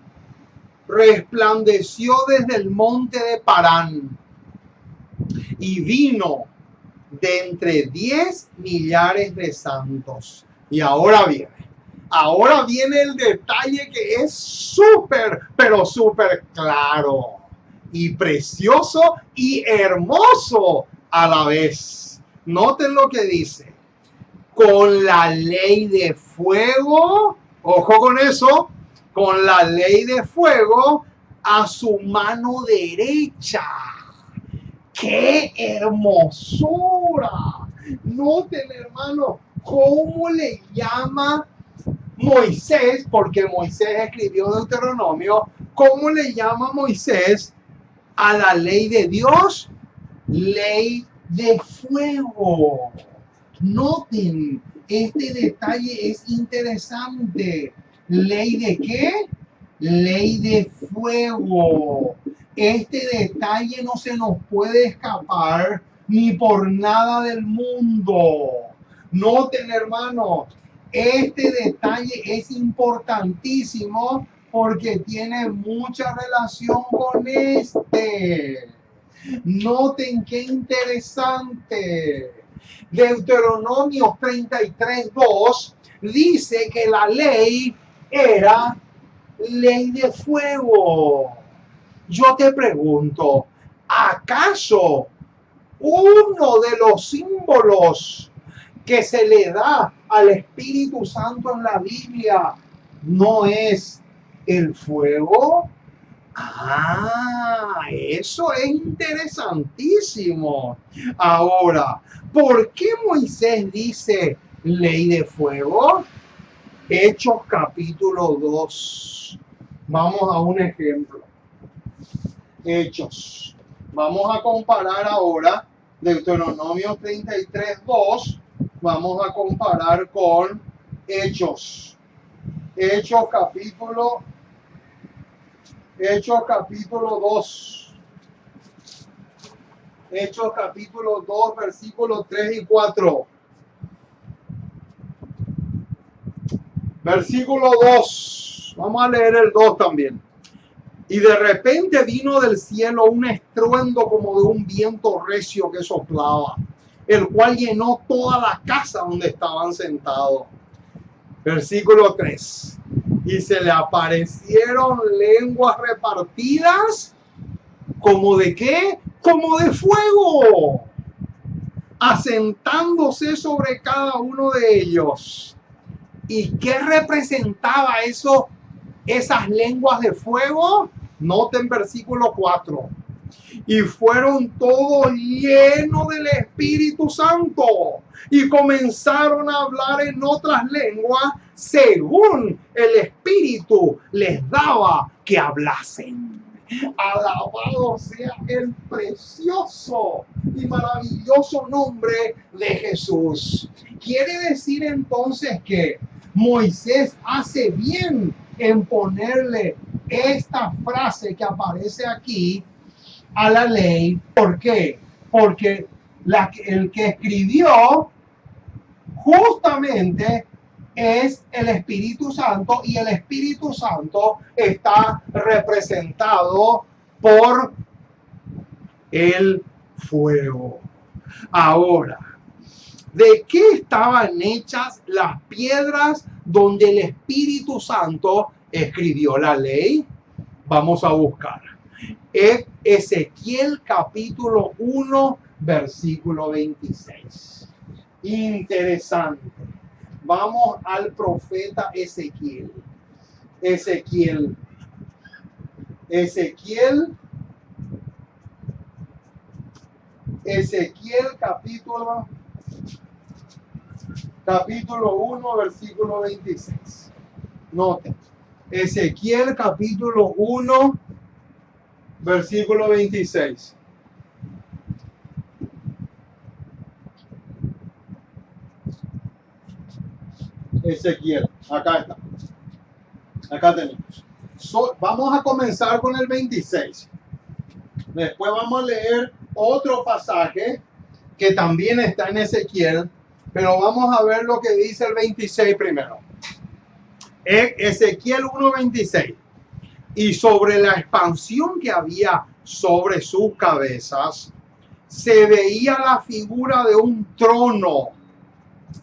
Resplandeció desde el monte de Parán y vino de entre 10 millares de santos. Y ahora viene el detalle que es súper, pero súper claro y precioso y hermoso a la vez. Noten lo que dice: con la ley de fuego, ojo con eso, con la ley de fuego a su mano derecha. ¡Qué hermosura! Noten, hermano, cómo le llama Moisés, porque Moisés escribió Deuteronomio. ¿Cómo le llama Moisés a la ley de Dios? Ley de fuego. Noten, este detalle es interesante. ¿Ley de qué? Ley de fuego. Este detalle no se nos puede escapar ni por nada del mundo. Noten, hermanos, este detalle es importantísimo porque tiene mucha relación con este. Noten qué interesante. Deuteronomio 33:2 dice que la ley era ley de fuego. Yo te pregunto, ¿acaso uno de los símbolos que se le da al Espíritu Santo en la Biblia no es el fuego? Ah, eso es interesantísimo. Ahora, ¿por qué Moisés dice ley de fuego? Hechos capítulo 2. Vamos a un ejemplo. Hechos. Vamos a comparar ahora Deuteronomio 33:2. Vamos a comparar con Hechos. Hechos capítulo 2. Hechos capítulo 2, versículos 3 y 4. Versículo 2. Vamos a leer el 2 también. Y de repente vino del cielo un estruendo como de un viento recio que soplaba, el cual llenó toda la casa donde estaban sentados. Versículo 3. Y se le aparecieron lenguas repartidas, ¿como de qué? Como de fuego, asentándose sobre cada uno de ellos. ¿Y qué representaba eso, esas lenguas de fuego? Noten versículo 4. Y fueron todos llenos del Espíritu Santo y comenzaron a hablar en otras lenguas según el Espíritu les daba que hablasen. Alabado sea el precioso y maravilloso nombre de Jesús. Quiere decir entonces que Moisés hace bien en ponerle esta frase que aparece aquí a la ley. ¿Por qué? Porque el que escribió justamente es el Espíritu Santo, y el Espíritu Santo está representado por el fuego. Ahora, ¿de qué estaban hechas las piedras donde el Espíritu Santo escribió la ley? Vamos a buscar. Ezequiel capítulo 1, versículo 26. Interesante. Vamos al profeta Ezequiel. Ezequiel capítulo 1, versículo 26. Noten. Ezequiel capítulo 1, versículo 26. Ezequiel, acá está. Acá tenemos. Vamos a comenzar con el 26. Después vamos a leer otro pasaje que también está en Ezequiel, pero vamos a ver lo que dice el 26 primero. Ezequiel 1:26. Y sobre la expansión que había sobre sus cabezas, se veía la figura de un trono.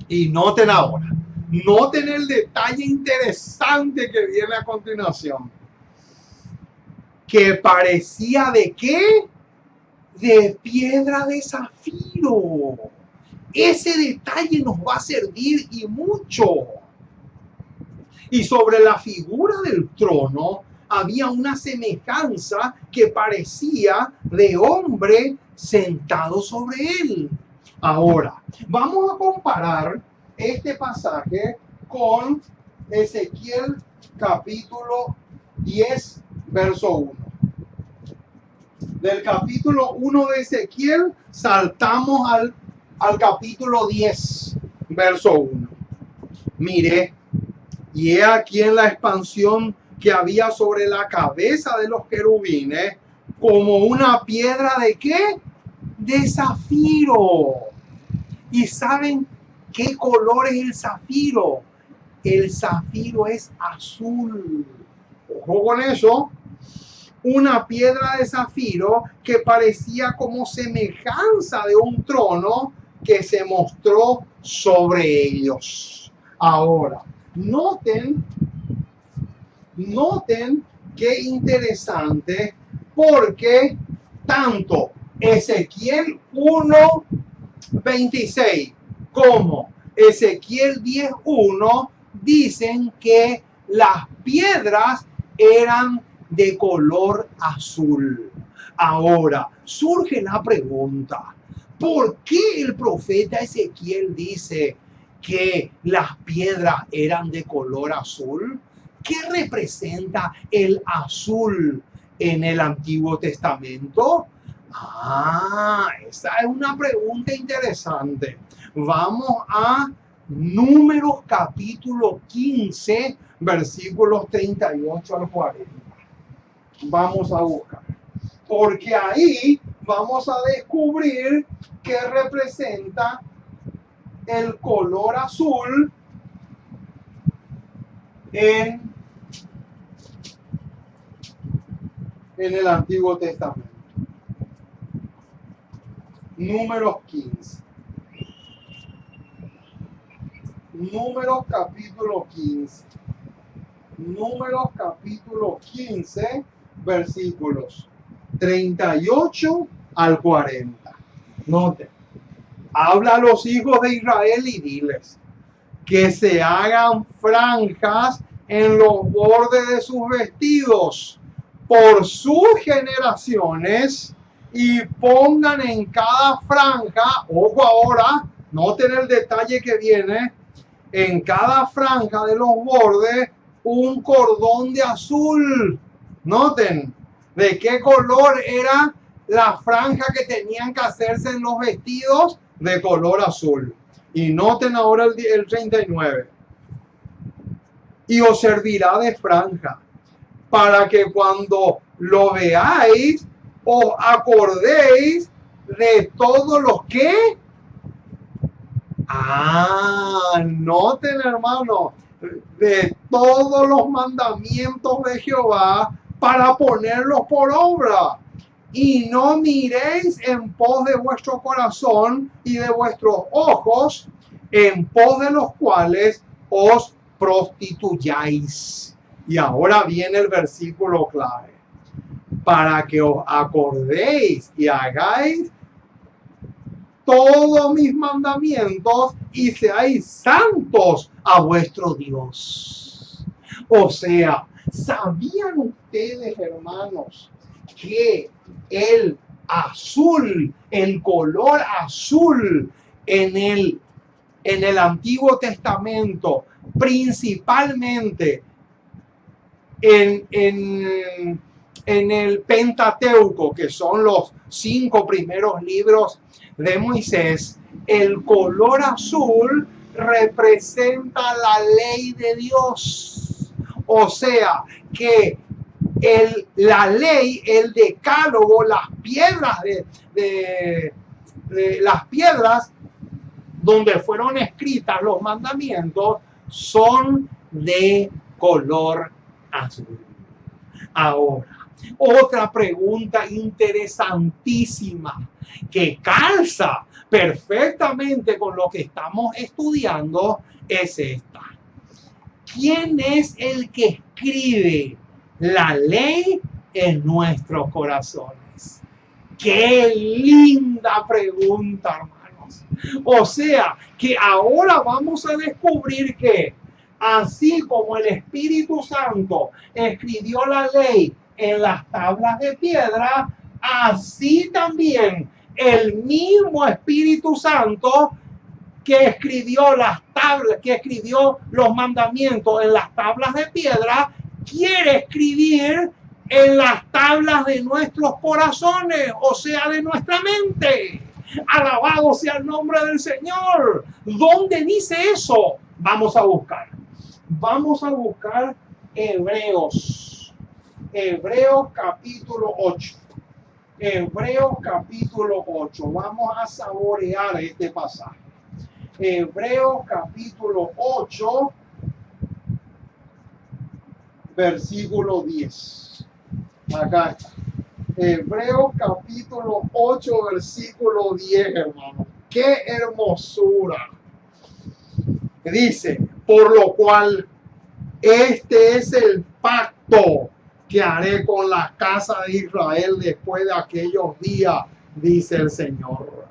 Y noten ahora, noten el detalle interesante que viene a continuación. Que parecía ¿de qué? De piedra de zafiro. Ese detalle nos va a servir y mucho. Y sobre la figura del trono había una semejanza que parecía de hombre sentado sobre él. Ahora, vamos a comparar este pasaje con Ezequiel capítulo 10, verso 1. Del capítulo 1 de Ezequiel saltamos al capítulo 10, verso 1. Mire, y he aquí en la expansión que había sobre la cabeza de los querubines, como una piedra ¿de qué? De zafiro. ¿Y saben qué color es el zafiro? El zafiro es azul. Ojo con eso. Una piedra de zafiro que parecía como semejanza de un trono que se mostró sobre ellos. Ahora, noten qué interesante, porque tanto Ezequiel 1:26 como Ezequiel 10:1 dicen que las piedras eran de color azul. Ahora, surge la pregunta, ¿por qué el profeta Ezequiel dice que las piedras eran de color azul? ¿Qué representa el azul en el Antiguo Testamento? Esa es una pregunta interesante. Vamos a Números capítulo 15, versículos 38 al 40. Vamos a buscar. Porque ahí vamos a descubrir qué representa el color azul en el Antiguo Testamento. Números 15. Números capítulo 15. Números capítulo 15, versículos 38 al 40. Noten. Habla a los hijos de Israel y diles que se hagan franjas en los bordes de sus vestidos por sus generaciones, y pongan en cada franja, ojo ahora, noten el detalle que viene, en cada franja de los bordes un cordón de azul. Noten de qué color era la franja que tenían que hacerse en los vestidos, de color azul. Y noten ahora el 39. y os servirá de franja, para que cuando lo veáis os acordéis de todos los que... Noten, hermano, de todos los mandamientos de Jehová para ponerlos por obra. Y no miréis en pos de vuestro corazón y de vuestros ojos, en pos de los cuales os prostituyáis. Y ahora viene el versículo clave. Para que os acordéis y hagáis todos mis mandamientos y seáis santos a vuestro Dios. O sea, ¿sabían ustedes, hermanos, que el azul, el color azul en el Antiguo Testamento, principalmente en el Pentateuco, que son los 5 primeros libros de Moisés, el color azul representa la ley de Dios? O sea, que la ley, el decálogo, las piedras las piedras donde fueron escritas los mandamientos son de color azul. Ahora, otra pregunta interesantísima que calza perfectamente con lo que estamos estudiando es esta. ¿Quién es el que escribe la ley en nuestros corazones? ¡Qué linda pregunta, hermanos! O sea, que ahora vamos a descubrir que así como el Espíritu Santo escribió la ley en las tablas de piedra, así también el mismo Espíritu Santo que escribió las tablas, que escribió los mandamientos en las tablas de piedra, quiere escribir en las tablas de nuestros corazones, o sea, de nuestra mente. Alabado sea el nombre del Señor. ¿Dónde dice eso? Vamos a buscar. Vamos a buscar Hebreos. Hebreos capítulo 8. Hebreos capítulo 8. Vamos a saborear este pasaje. Hebreos capítulo 8, versículo 10. Acá está. Hebreos capítulo 8, versículo 10, hermano. ¡Qué hermosura! Dice, por lo cual este es el pacto que haré con la casa de Israel después de aquellos días, dice el Señor.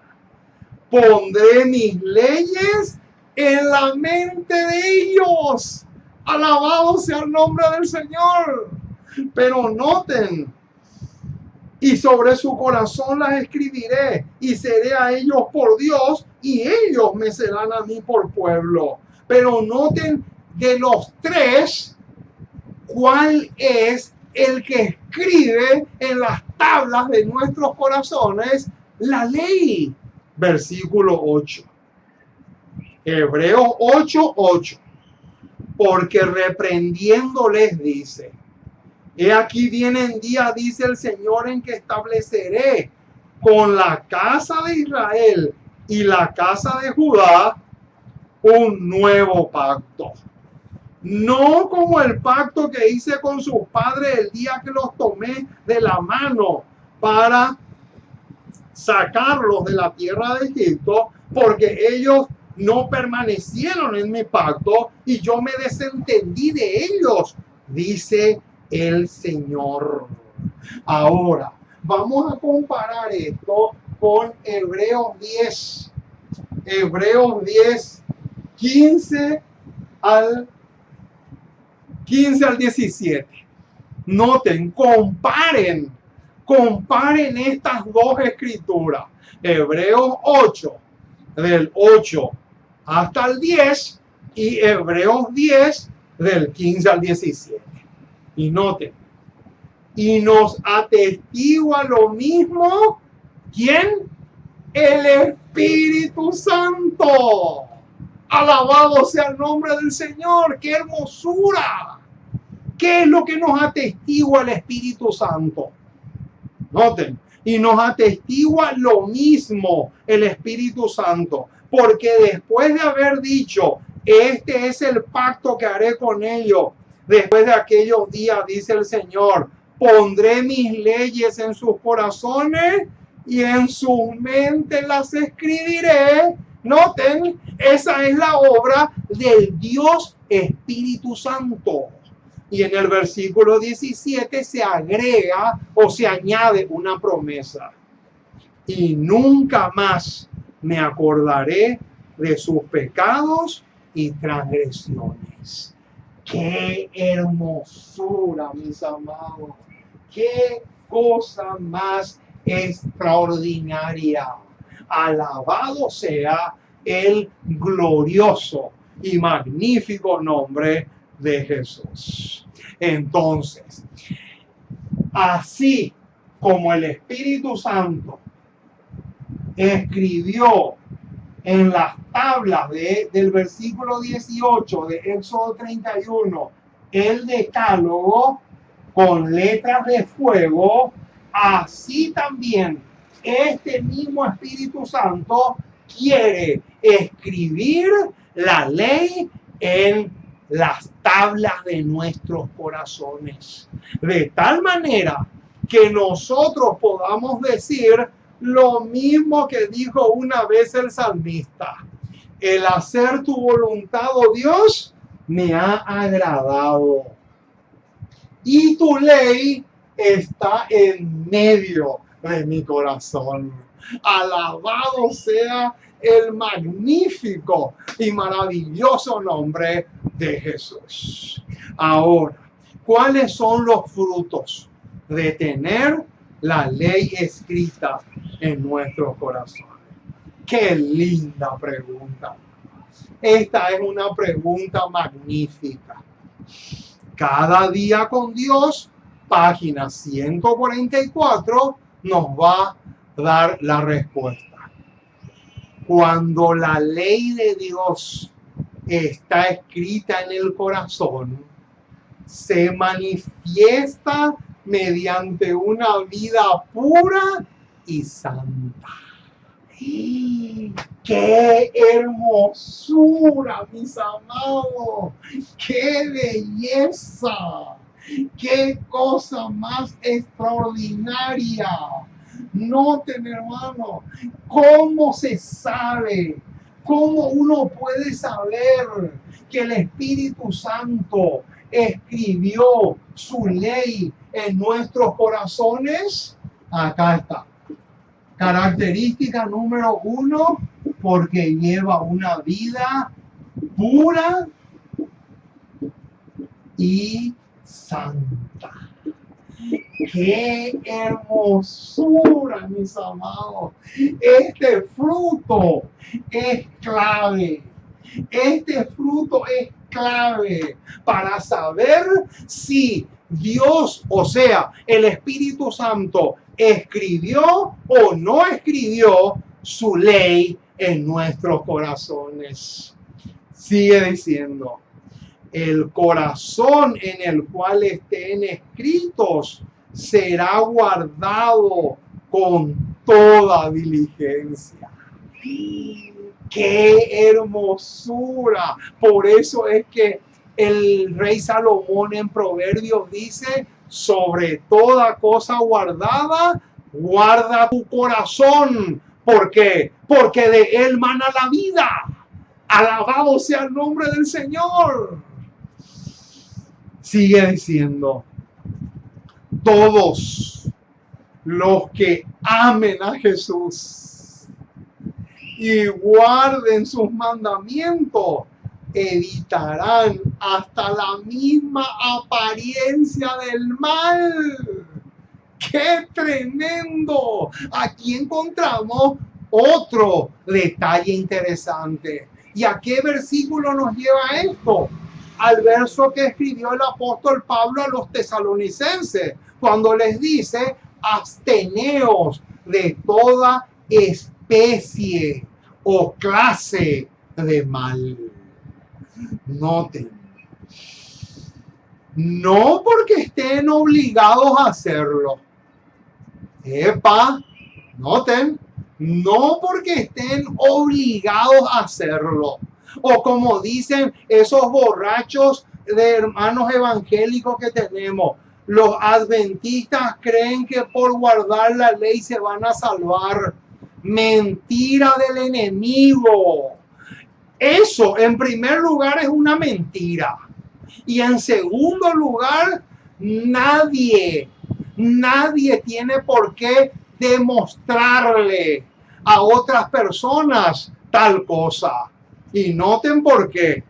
Pondré mis leyes en la mente de ellos. Alabado sea el nombre del Señor. Pero noten, y sobre su corazón las escribiré, y seré a ellos por Dios, y ellos me serán a mí por pueblo. Pero noten, de los tres, ¿cuál es el que escribe en las tablas de nuestros corazones la ley? Versículo 8. Hebreos 8, 8. Porque reprendiéndoles dice, he aquí vienen días, dice el Señor, en que estableceré con la casa de Israel y la casa de Judá un nuevo pacto. No como el pacto que hice con sus padres el día que los tomé de la mano para sacarlos de la tierra de Egipto, porque ellos no permanecieron en mi pacto y yo me desentendí de ellos, dice el Señor. Ahora, vamos a comparar esto con Hebreos 10. Hebreos 10, 15 al 17. Noten, comparen estas dos escrituras. Hebreos 8, del 8 hasta el 10, y Hebreos 10, del 15 al 17. Y noten, y nos atestigua lo mismo, ¿quién? El Espíritu Santo. Alabado sea el nombre del Señor. ¡Qué hermosura! ¿Qué es lo que nos atestigua el Espíritu Santo? Noten, y nos atestigua lo mismo el Espíritu Santo, porque después de haber dicho, este es el pacto que haré con ellos, después de aquellos días, dice el Señor, pondré mis leyes en sus corazones y en sus mentes las escribiré. Noten, esa es la obra del Dios Espíritu Santo. Y en el versículo 17 se agrega o se añade una promesa. Y nunca más me acordaré de sus pecados y transgresiones. ¡Qué hermosura, mis amados! ¡Qué cosa más extraordinaria! Alabado sea el glorioso y magnífico nombre de Jesús. Entonces, así como el Espíritu Santo escribió en las tablas del versículo 18 de Éxodo 31 el decálogo con letras de fuego, así también este mismo Espíritu Santo quiere escribir la ley en las tablas de nuestros corazones, de tal manera que nosotros podamos decir lo mismo que dijo una vez el salmista: el hacer tu voluntad, oh Dios, me ha agradado, y tu ley está en medio de mi corazón. Alabado sea el magnífico y maravilloso nombre de Jesús. Ahora, ¿cuáles son los frutos de tener la ley escrita en nuestros corazones? ¡Qué linda pregunta! Esta es una pregunta magnífica. Cada día con Dios, página 144, nos va a dar la respuesta. Cuando la ley de Dios está escrita en el corazón, se manifiesta mediante una vida pura y santa. ¡Qué hermosura, mis amados! ¡Qué belleza! ¡Qué cosa más extraordinaria! Noten, hermano, cómo se sabe, cómo uno puede saber que el Espíritu Santo escribió su ley en nuestros corazones. Acá está. Característica número 1, porque lleva una vida pura y santa. ¡Qué hermosura, mis amados! Este fruto es clave. Este fruto es clave para saber si Dios, o sea, el Espíritu Santo, escribió o no escribió su ley en nuestros corazones. Sigue diciendo: el corazón en el cual estén escritos será guardado con toda diligencia. ¡Qué hermosura! Por eso es que el rey Salomón en Proverbios dice: sobre toda cosa guardada, guarda tu corazón. ¿Por qué? Porque de él mana la vida. Alabado sea el nombre del Señor. Sigue diciendo: todos los que amen a Jesús y guarden sus mandamientos evitarán hasta la misma apariencia del mal. ¡Qué tremendo! Aquí encontramos otro detalle interesante. ¿Y a qué versículo nos lleva esto? Al verso que escribió el apóstol Pablo a los tesalonicenses, cuando les dice: absteneos de toda especie o clase de mal. Noten, no porque estén obligados a hacerlo. Epa, noten, no porque estén obligados a hacerlo. O como dicen esos borrachos de hermanos evangélicos que tenemos, los adventistas creen que por guardar la ley se van a salvar. Mentira del enemigo. Eso, en primer lugar, es una mentira. Y en segundo lugar, nadie tiene por qué demostrarle a otras personas tal cosa. Y noten por qué.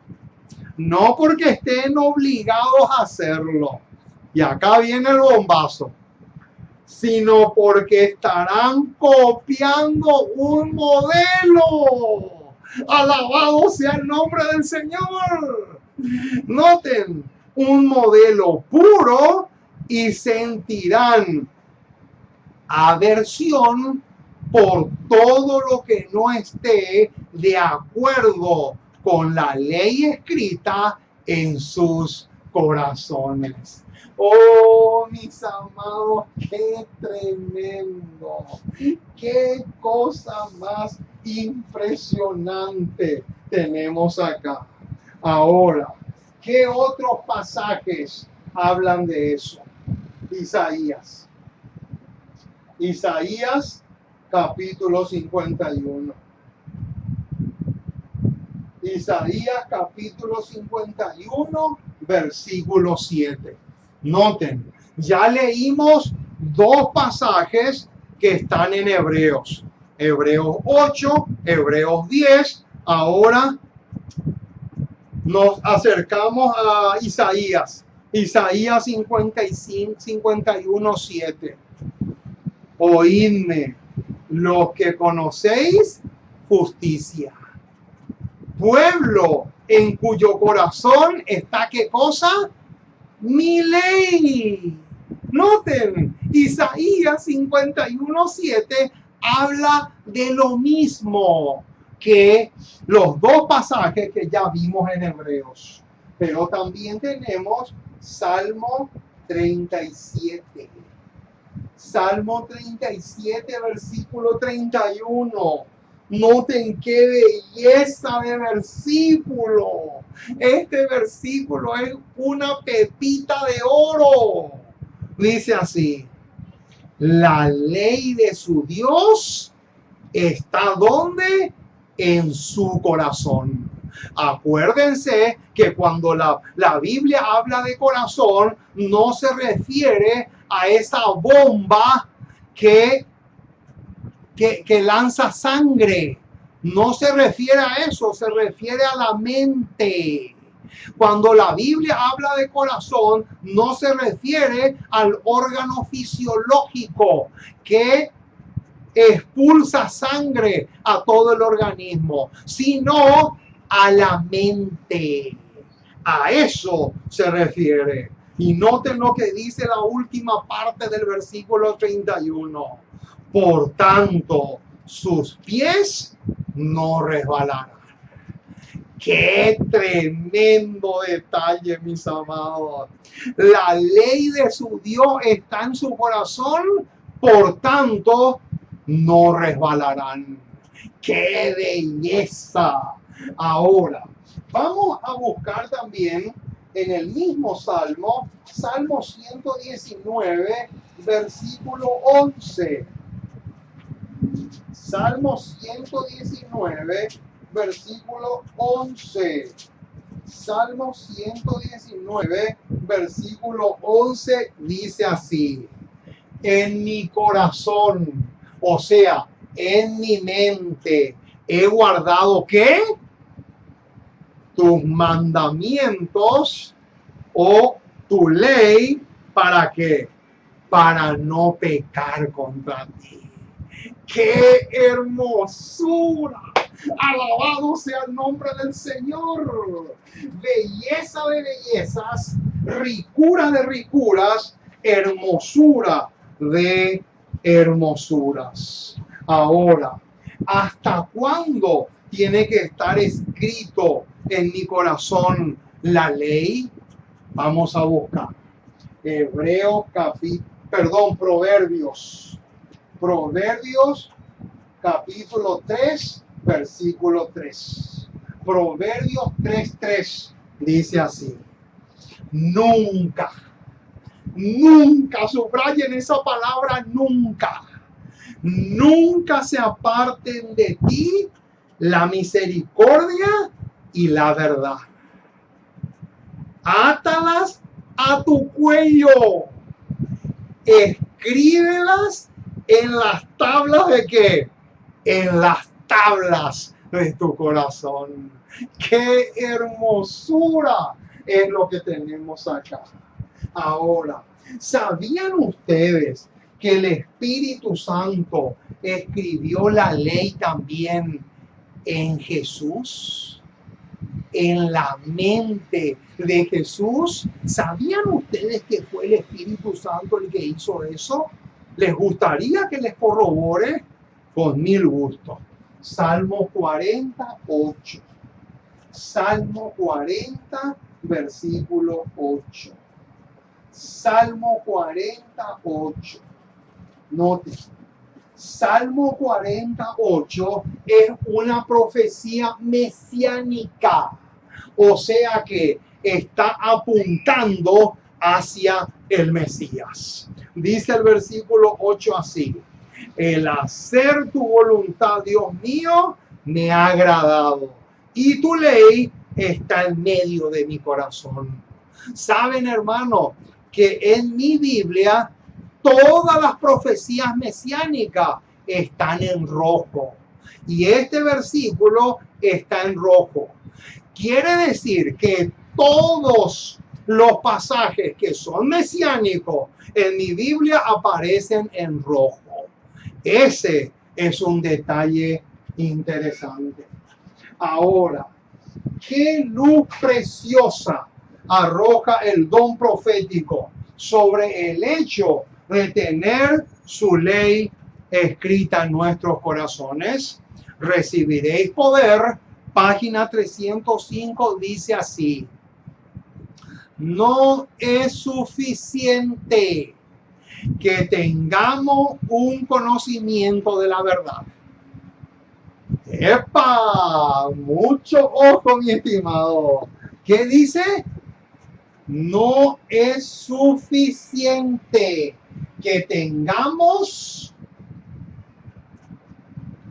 No porque estén obligados a hacerlo. Y acá viene el bombazo. Sino porque estarán copiando un modelo. Alabado sea el nombre del Señor. Noten, un modelo puro y sentirán aversión por todo lo que no esté de acuerdo con la ley escrita en sus corazones. Oh, mis amados, qué tremendo, qué cosa más impresionante tenemos acá. Ahora, ¿qué otros pasajes hablan de eso? Isaías capítulo 51. Isaías capítulo 51, versículo 7. Noten, ya leímos dos pasajes que están en Hebreos. Hebreos 8, Hebreos 10. Ahora nos acercamos a Isaías. Isaías 55, 51, 7. Oídme, los que conocéis justicia. Pueblo en cuyo corazón está, ¿qué cosa? Mi ley. Noten, Isaías 51:7 habla de lo mismo que los dos pasajes que ya vimos en Hebreos. Pero también tenemos Salmo 37. Salmo 37, versículo 31. Noten qué belleza de versículo. Este versículo es una pepita de oro. Dice así: la ley de su Dios está ¿dónde? En su corazón. Acuérdense que cuando la Biblia habla de corazón, no se refiere a esa bomba que lanza sangre. No se refiere a eso, se refiere a la mente. Cuando la Biblia habla de corazón, no se refiere al órgano fisiológico que expulsa sangre a todo el organismo, sino a la mente. A eso se refiere. Y noten lo que dice la última parte del versículo 31. Por tanto, sus pies no resbalarán. ¡Qué tremendo detalle, mis amados! La ley de su Dios está en su corazón, por tanto, no resbalarán. ¡Qué belleza! Ahora, vamos a buscar también en el mismo Salmo, Salmo 119, versículo 11. Salmo 119, versículo 11. Salmo 119, versículo 11 dice así: en mi corazón, o sea, en mi mente, he guardado ¿qué? Tus mandamientos o tu ley, ¿para qué? Para no pecar contra ti. ¡Qué hermosura! Alabado sea el nombre del Señor. Belleza de bellezas, ricura de ricuras, hermosura de hermosuras. Ahora, ¿hasta cuándo tiene que estar escrito en mi corazón la ley? Vamos a buscar. Proverbios. Proverbios capítulo 3, versículo 3. Proverbios 3:3 dice así: nunca, subrayen esa palabra nunca, nunca se aparten de ti la misericordia y la verdad. Átalas a tu cuello, escríbelas en las tablas de qué, en las tablas de tu corazón. ¡Qué hermosura es lo que tenemos acá! Ahora, ¿sabían ustedes que el Espíritu Santo escribió la ley también en Jesús? En la mente de Jesús. ¿Sabían ustedes que fue el Espíritu Santo el que hizo eso? ¿Les gustaría que les corrobore? Con mil gusto. Salmo 48. Salmo 40, versículo 8. Salmo 48. Noten. Salmo 48 es una profecía mesiánica. O sea que está apuntando hacia el Mesías. Dice el versículo 8 así: el hacer tu voluntad, Dios mío, me ha agradado, y tu ley está en medio de mi corazón. Saben, hermano, que en mi Biblia todas las profecías mesiánicas están en rojo. Y este versículo está en rojo. Quiere decir que todos los pasajes que son mesiánicos en mi Biblia aparecen en rojo. Ese es un detalle interesante. Ahora, qué luz preciosa arroja el don profético sobre el hecho de tener su ley escrita en nuestros corazones. Recibiréis poder. Página 305 dice así: no es suficiente que tengamos un conocimiento de la verdad. ¡Epa! Mucho ojo, mi estimado. ¿Qué dice? No es suficiente que tengamos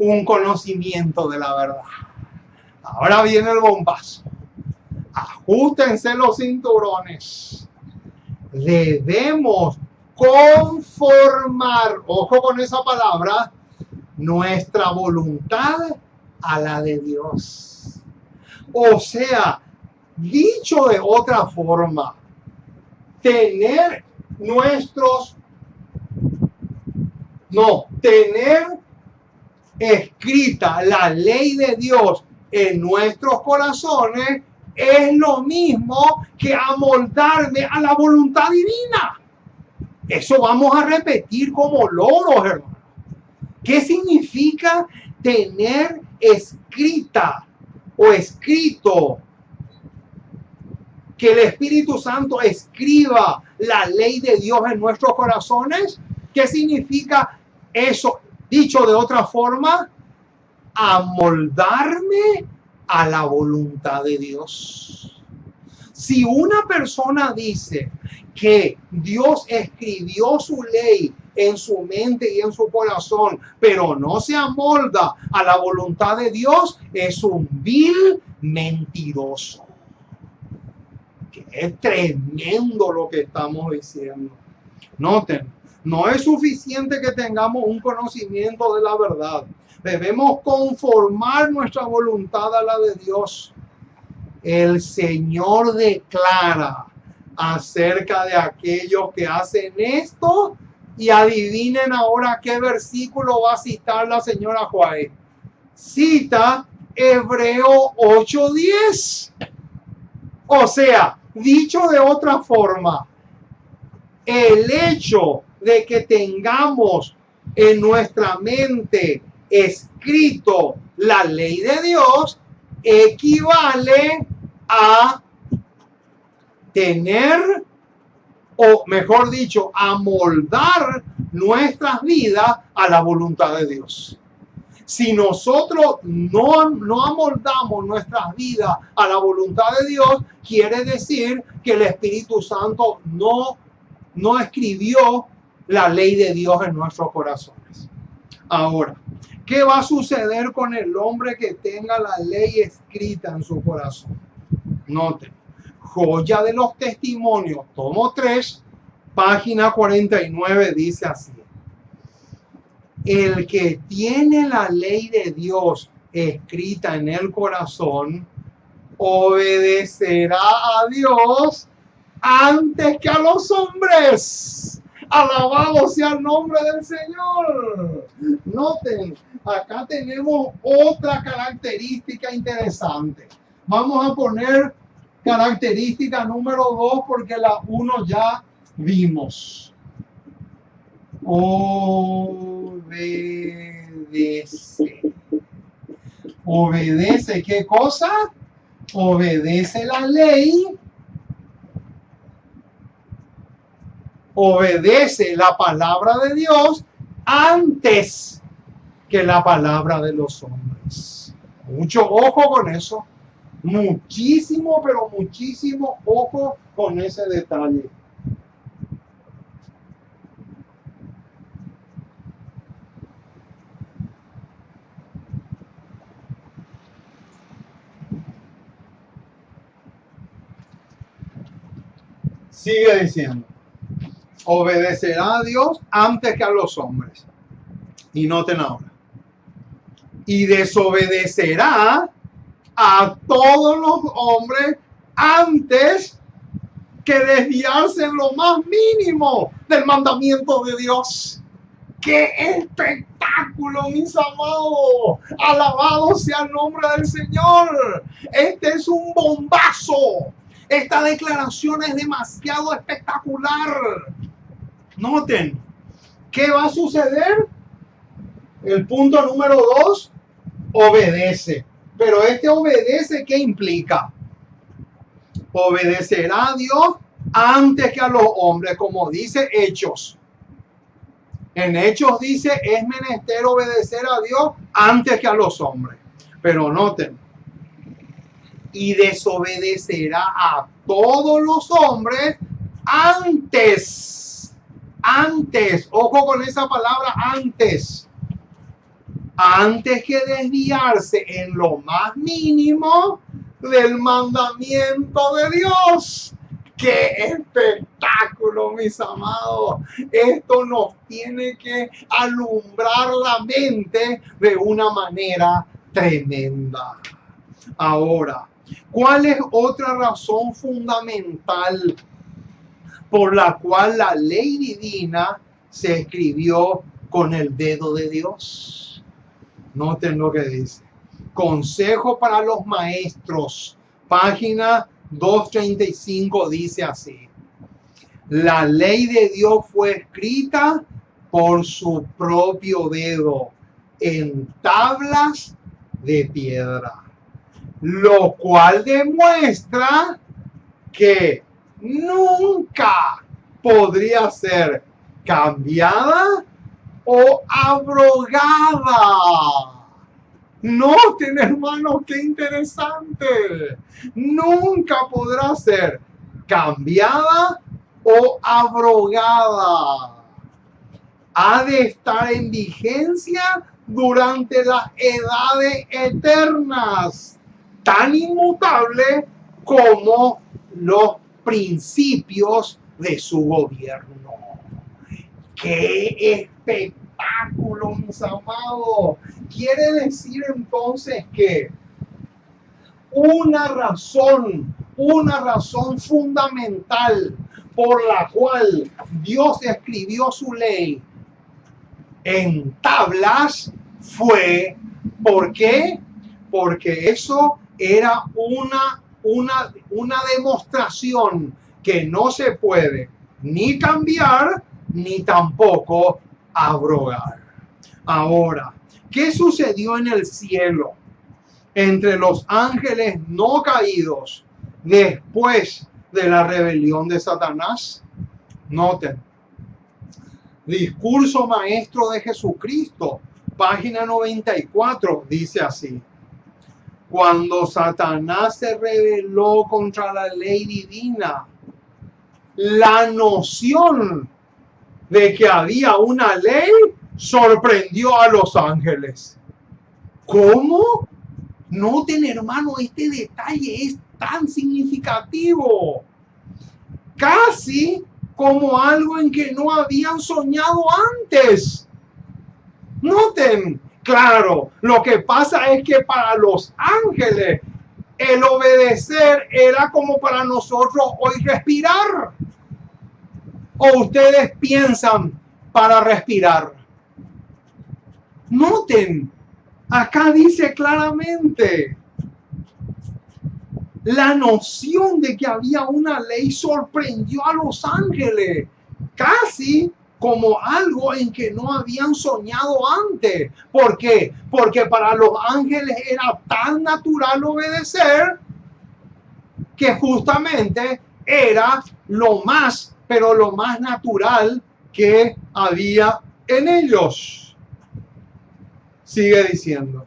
un conocimiento de la verdad. Ahora viene el bombazo. Ajustense los cinturones. Debemos conformar, ojo con esa palabra, nuestra voluntad a la de Dios. O sea, dicho de otra forma, tener escrita la ley de Dios en nuestros corazones es lo mismo que amoldarme a la voluntad divina. Eso vamos a repetir como loros, hermano. ¿Qué significa tener escrita o escrito? Que el Espíritu Santo escriba la ley de Dios en nuestros corazones. ¿Qué significa eso? Dicho de otra forma, amoldarme a la voluntad de Dios. Si una persona dice que Dios escribió su ley en su mente y en su corazón, pero no se amolda a la voluntad de Dios, es un vil mentiroso. Que es tremendo lo que estamos diciendo. Noten, no es suficiente que tengamos un conocimiento de la verdad. Debemos conformar nuestra voluntad a la de Dios. El Señor declara acerca de aquellos que hacen esto, y adivinen ahora qué versículo va a citar la señora Juárez. Cita Hebreo 8:10. O sea, dicho de otra forma, el hecho de que tengamos en nuestra mente escrito la ley de Dios equivale a tener, o mejor dicho, a moldar nuestras vidas a la voluntad de Dios. Si nosotros no amoldamos nuestras vidas a la voluntad de Dios, quiere decir que el Espíritu Santo no escribió la ley de Dios en nuestros corazones. Ahora, ¿qué va a suceder con el hombre que tenga la ley escrita en su corazón? Noten, Joya de los Testimonios, tomo 3, página 49, dice así: el que tiene la ley de Dios escrita en el corazón obedecerá a Dios antes que a los hombres. Alabado sea el nombre del Señor. Noten, acá tenemos otra característica interesante. Vamos a poner característica número 2 porque la 1 ya vimos. Obedece. ¿Obedece qué cosa? Obedece la ley. Obedece la palabra de Dios antes que la palabra de los hombres. Mucho ojo con eso. Muchísimo, pero muchísimo ojo con ese detalle. Sigue diciendo: obedecerá a Dios antes que a los hombres. Y noten ahora: y desobedecerá a todos los hombres antes que desviarse en lo más mínimo del mandamiento de Dios. ¡Qué espectáculo, mis amados! Alabado sea el nombre del Señor. Este es un bombazo. Esta declaración es demasiado espectacular. Noten, ¿qué va a suceder? El punto número 2, obedece. Pero este obedece, ¿qué implica? Obedecerá a Dios antes que a los hombres, como dice Hechos. En Hechos dice, es menester obedecer a Dios antes que a los hombres. Pero noten, y desobedecerá a todos los hombres antes, ojo con esa palabra antes que desviarse en lo más mínimo del mandamiento de Dios. ¡Qué espectáculo, mis amados! Esto nos tiene que alumbrar la mente de una manera tremenda. Ahora, ¿cuál es otra razón fundamental por la cual la ley divina se escribió con el dedo de Dios? Noten lo que dice. Consejo para los maestros, página 235, dice así: la ley de Dios fue escrita por su propio dedo en tablas de piedra, lo cual demuestra que nunca podría ser cambiada o abrogada. Noten, hermanos, qué interesante. Nunca podrá ser cambiada o abrogada. Ha de estar en vigencia durante las edades eternas, tan inmutable como los principios de su gobierno. ¡Qué espectáculo, mis amados! Quiere decir entonces que una razón fundamental por la cual Dios escribió su ley en tablas fue, ¿por qué? Porque eso era una demostración que no se puede ni cambiar ni tampoco abrogar. Ahora, ¿qué sucedió en el cielo entre los ángeles no caídos después de la rebelión de Satanás? Noten, Discurso Maestro de Jesucristo, página 94, dice así: cuando Satanás se rebeló contra la ley divina, la noción de que había una ley sorprendió a los ángeles. ¿Cómo? Noten, hermano, este detalle es tan significativo. Casi como algo en que no habían soñado antes. Noten, claro, lo que pasa es que para los ángeles el obedecer era como para nosotros hoy respirar. ¿O ustedes piensan para respirar? Noten, acá dice claramente, la noción de que había una ley sorprendió a los ángeles, casi como algo en que no habían soñado antes. ¿Por qué? Porque para los ángeles era tan natural obedecer que justamente era lo más, pero lo más natural que había en ellos. Sigue diciendo,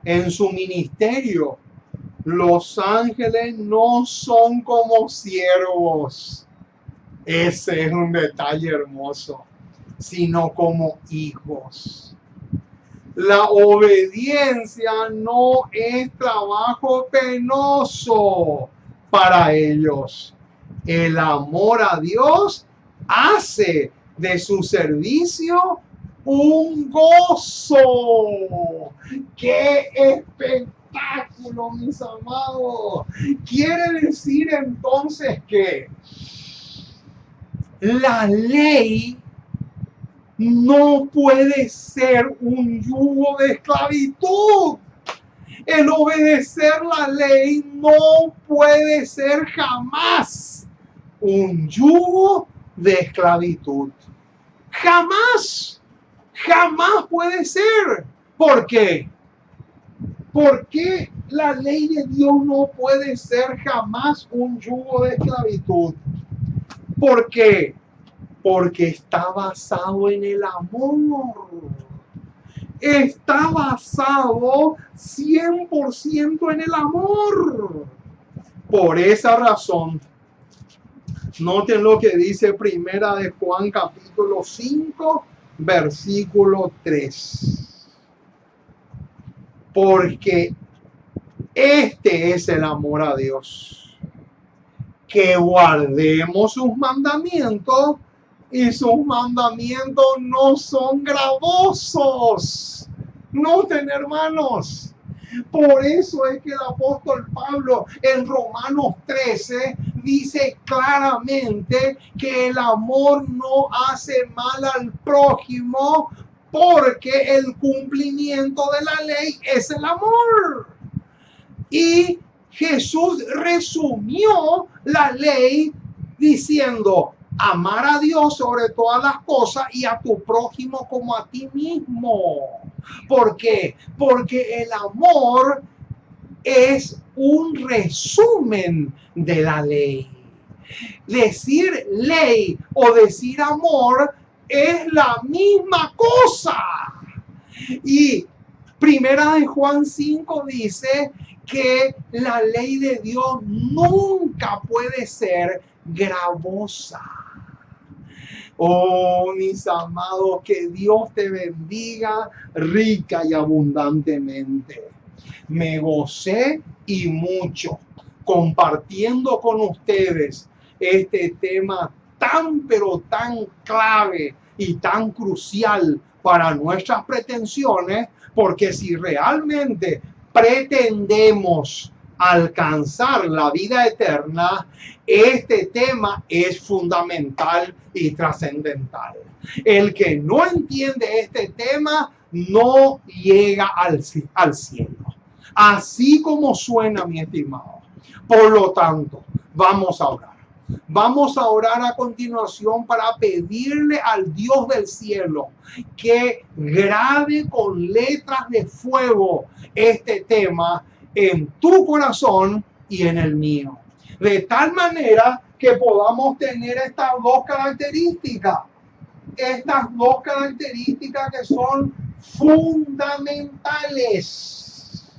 en su ministerio, los ángeles no son como siervos. Ese es un detalle hermoso, sino como hijos. La obediencia no es trabajo penoso para ellos. El amor a Dios hace de su servicio un gozo. ¡Qué espectáculo, mis amados! Quiere decir entonces que la ley no puede ser un yugo de esclavitud. El obedecer la ley no puede ser jamás un yugo de esclavitud. Jamás, jamás puede ser. ¿Por qué? ¿Por qué la ley de Dios no puede ser jamás un yugo de esclavitud? ¿Por qué? Porque está basado en el amor. Está basado 100% en el amor. Por esa razón, noten lo que dice Primera de Juan capítulo 5, versículo 3. Porque este es el amor a Dios, que guardemos sus mandamientos, y sus mandamientos no son gravosos. Noten, hermanos, por eso es que el apóstol Pablo en Romanos 13 dice claramente que el amor no hace mal al prójimo, porque el cumplimiento de la ley es el amor. Y Jesús resumió la ley diciendo: amar a Dios sobre todas las cosas y a tu prójimo como a ti mismo. ¿Por qué? Porque el amor es un resumen de la ley. Decir ley o decir amor es la misma cosa. Y Primera de Juan 5 dice que la ley de Dios nunca puede ser gravosa. Oh, mis amados, que Dios te bendiga rica y abundantemente. Me gocé y mucho compartiendo con ustedes este tema tan pero tan clave y tan crucial para nuestras pretensiones, porque si realmente pretendemos alcanzar la vida eterna, este tema es fundamental y trascendental. El que no entiende este tema no llega al cielo. Así como suena, mi estimado. Por lo tanto, vamos a orar. Vamos a orar a continuación para pedirle al Dios del cielo que grabe con letras de fuego este tema en tu corazón y en el mío. De tal manera que podamos tener estas dos características que son fundamentales.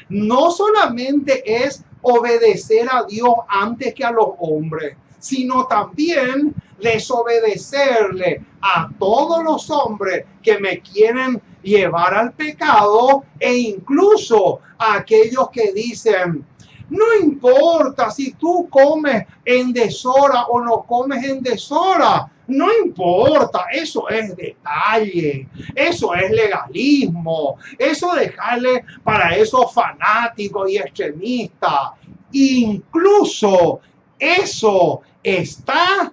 No solamente es obedecer a Dios antes que a los hombres, sino también desobedecerle a todos los hombres que me quieren llevar al pecado, e incluso a aquellos que dicen: no importa si tú comes en deshora o no comes en deshora, no importa, eso es detalle, eso es legalismo, eso dejarle para esos fanáticos y extremistas. Incluso eso está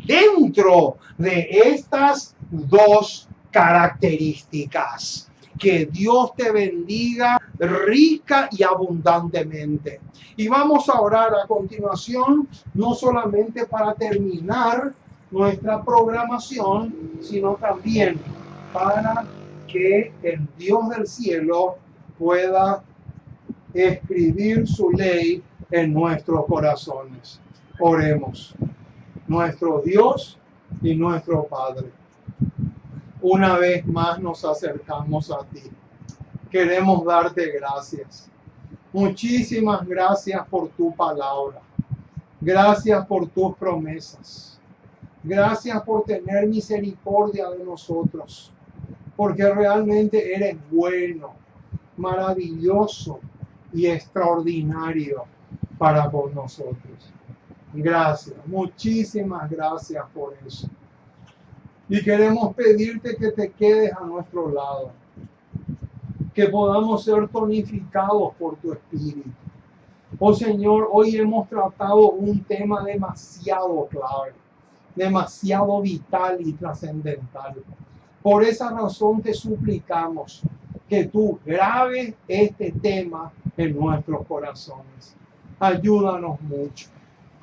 dentro de estas dos características. Que Dios te bendiga rica y abundantemente. Y vamos a orar a continuación, no solamente para terminar nuestra programación, sino también para que el Dios del cielo pueda escribir su ley en nuestros corazones. Oremos. Nuestro Dios y nuestro Padre, una vez más nos acercamos a ti. Queremos darte gracias. Muchísimas gracias por tu palabra. Gracias por tus promesas. Gracias por tener misericordia de nosotros. Porque realmente eres bueno, maravilloso y extraordinario para con nosotros. Gracias, muchísimas gracias por eso. Y queremos pedirte que te quedes a nuestro lado, que podamos ser tonificados por tu Espíritu. Oh Señor, hoy hemos tratado un tema demasiado clave, demasiado vital y trascendental. Por esa razón te suplicamos que tú grabes este tema en nuestros corazones. Ayúdanos mucho.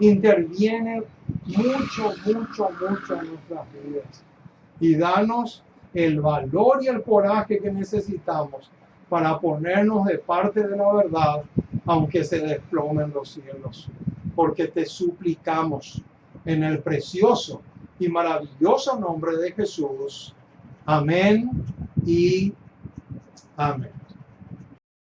Interviene mucho en nuestras vidas. Y danos el valor y el coraje que necesitamos para ponernos de parte de la verdad, aunque se desplomen los cielos. Porque te suplicamos en el precioso y maravilloso nombre de Jesús. Amén y amén.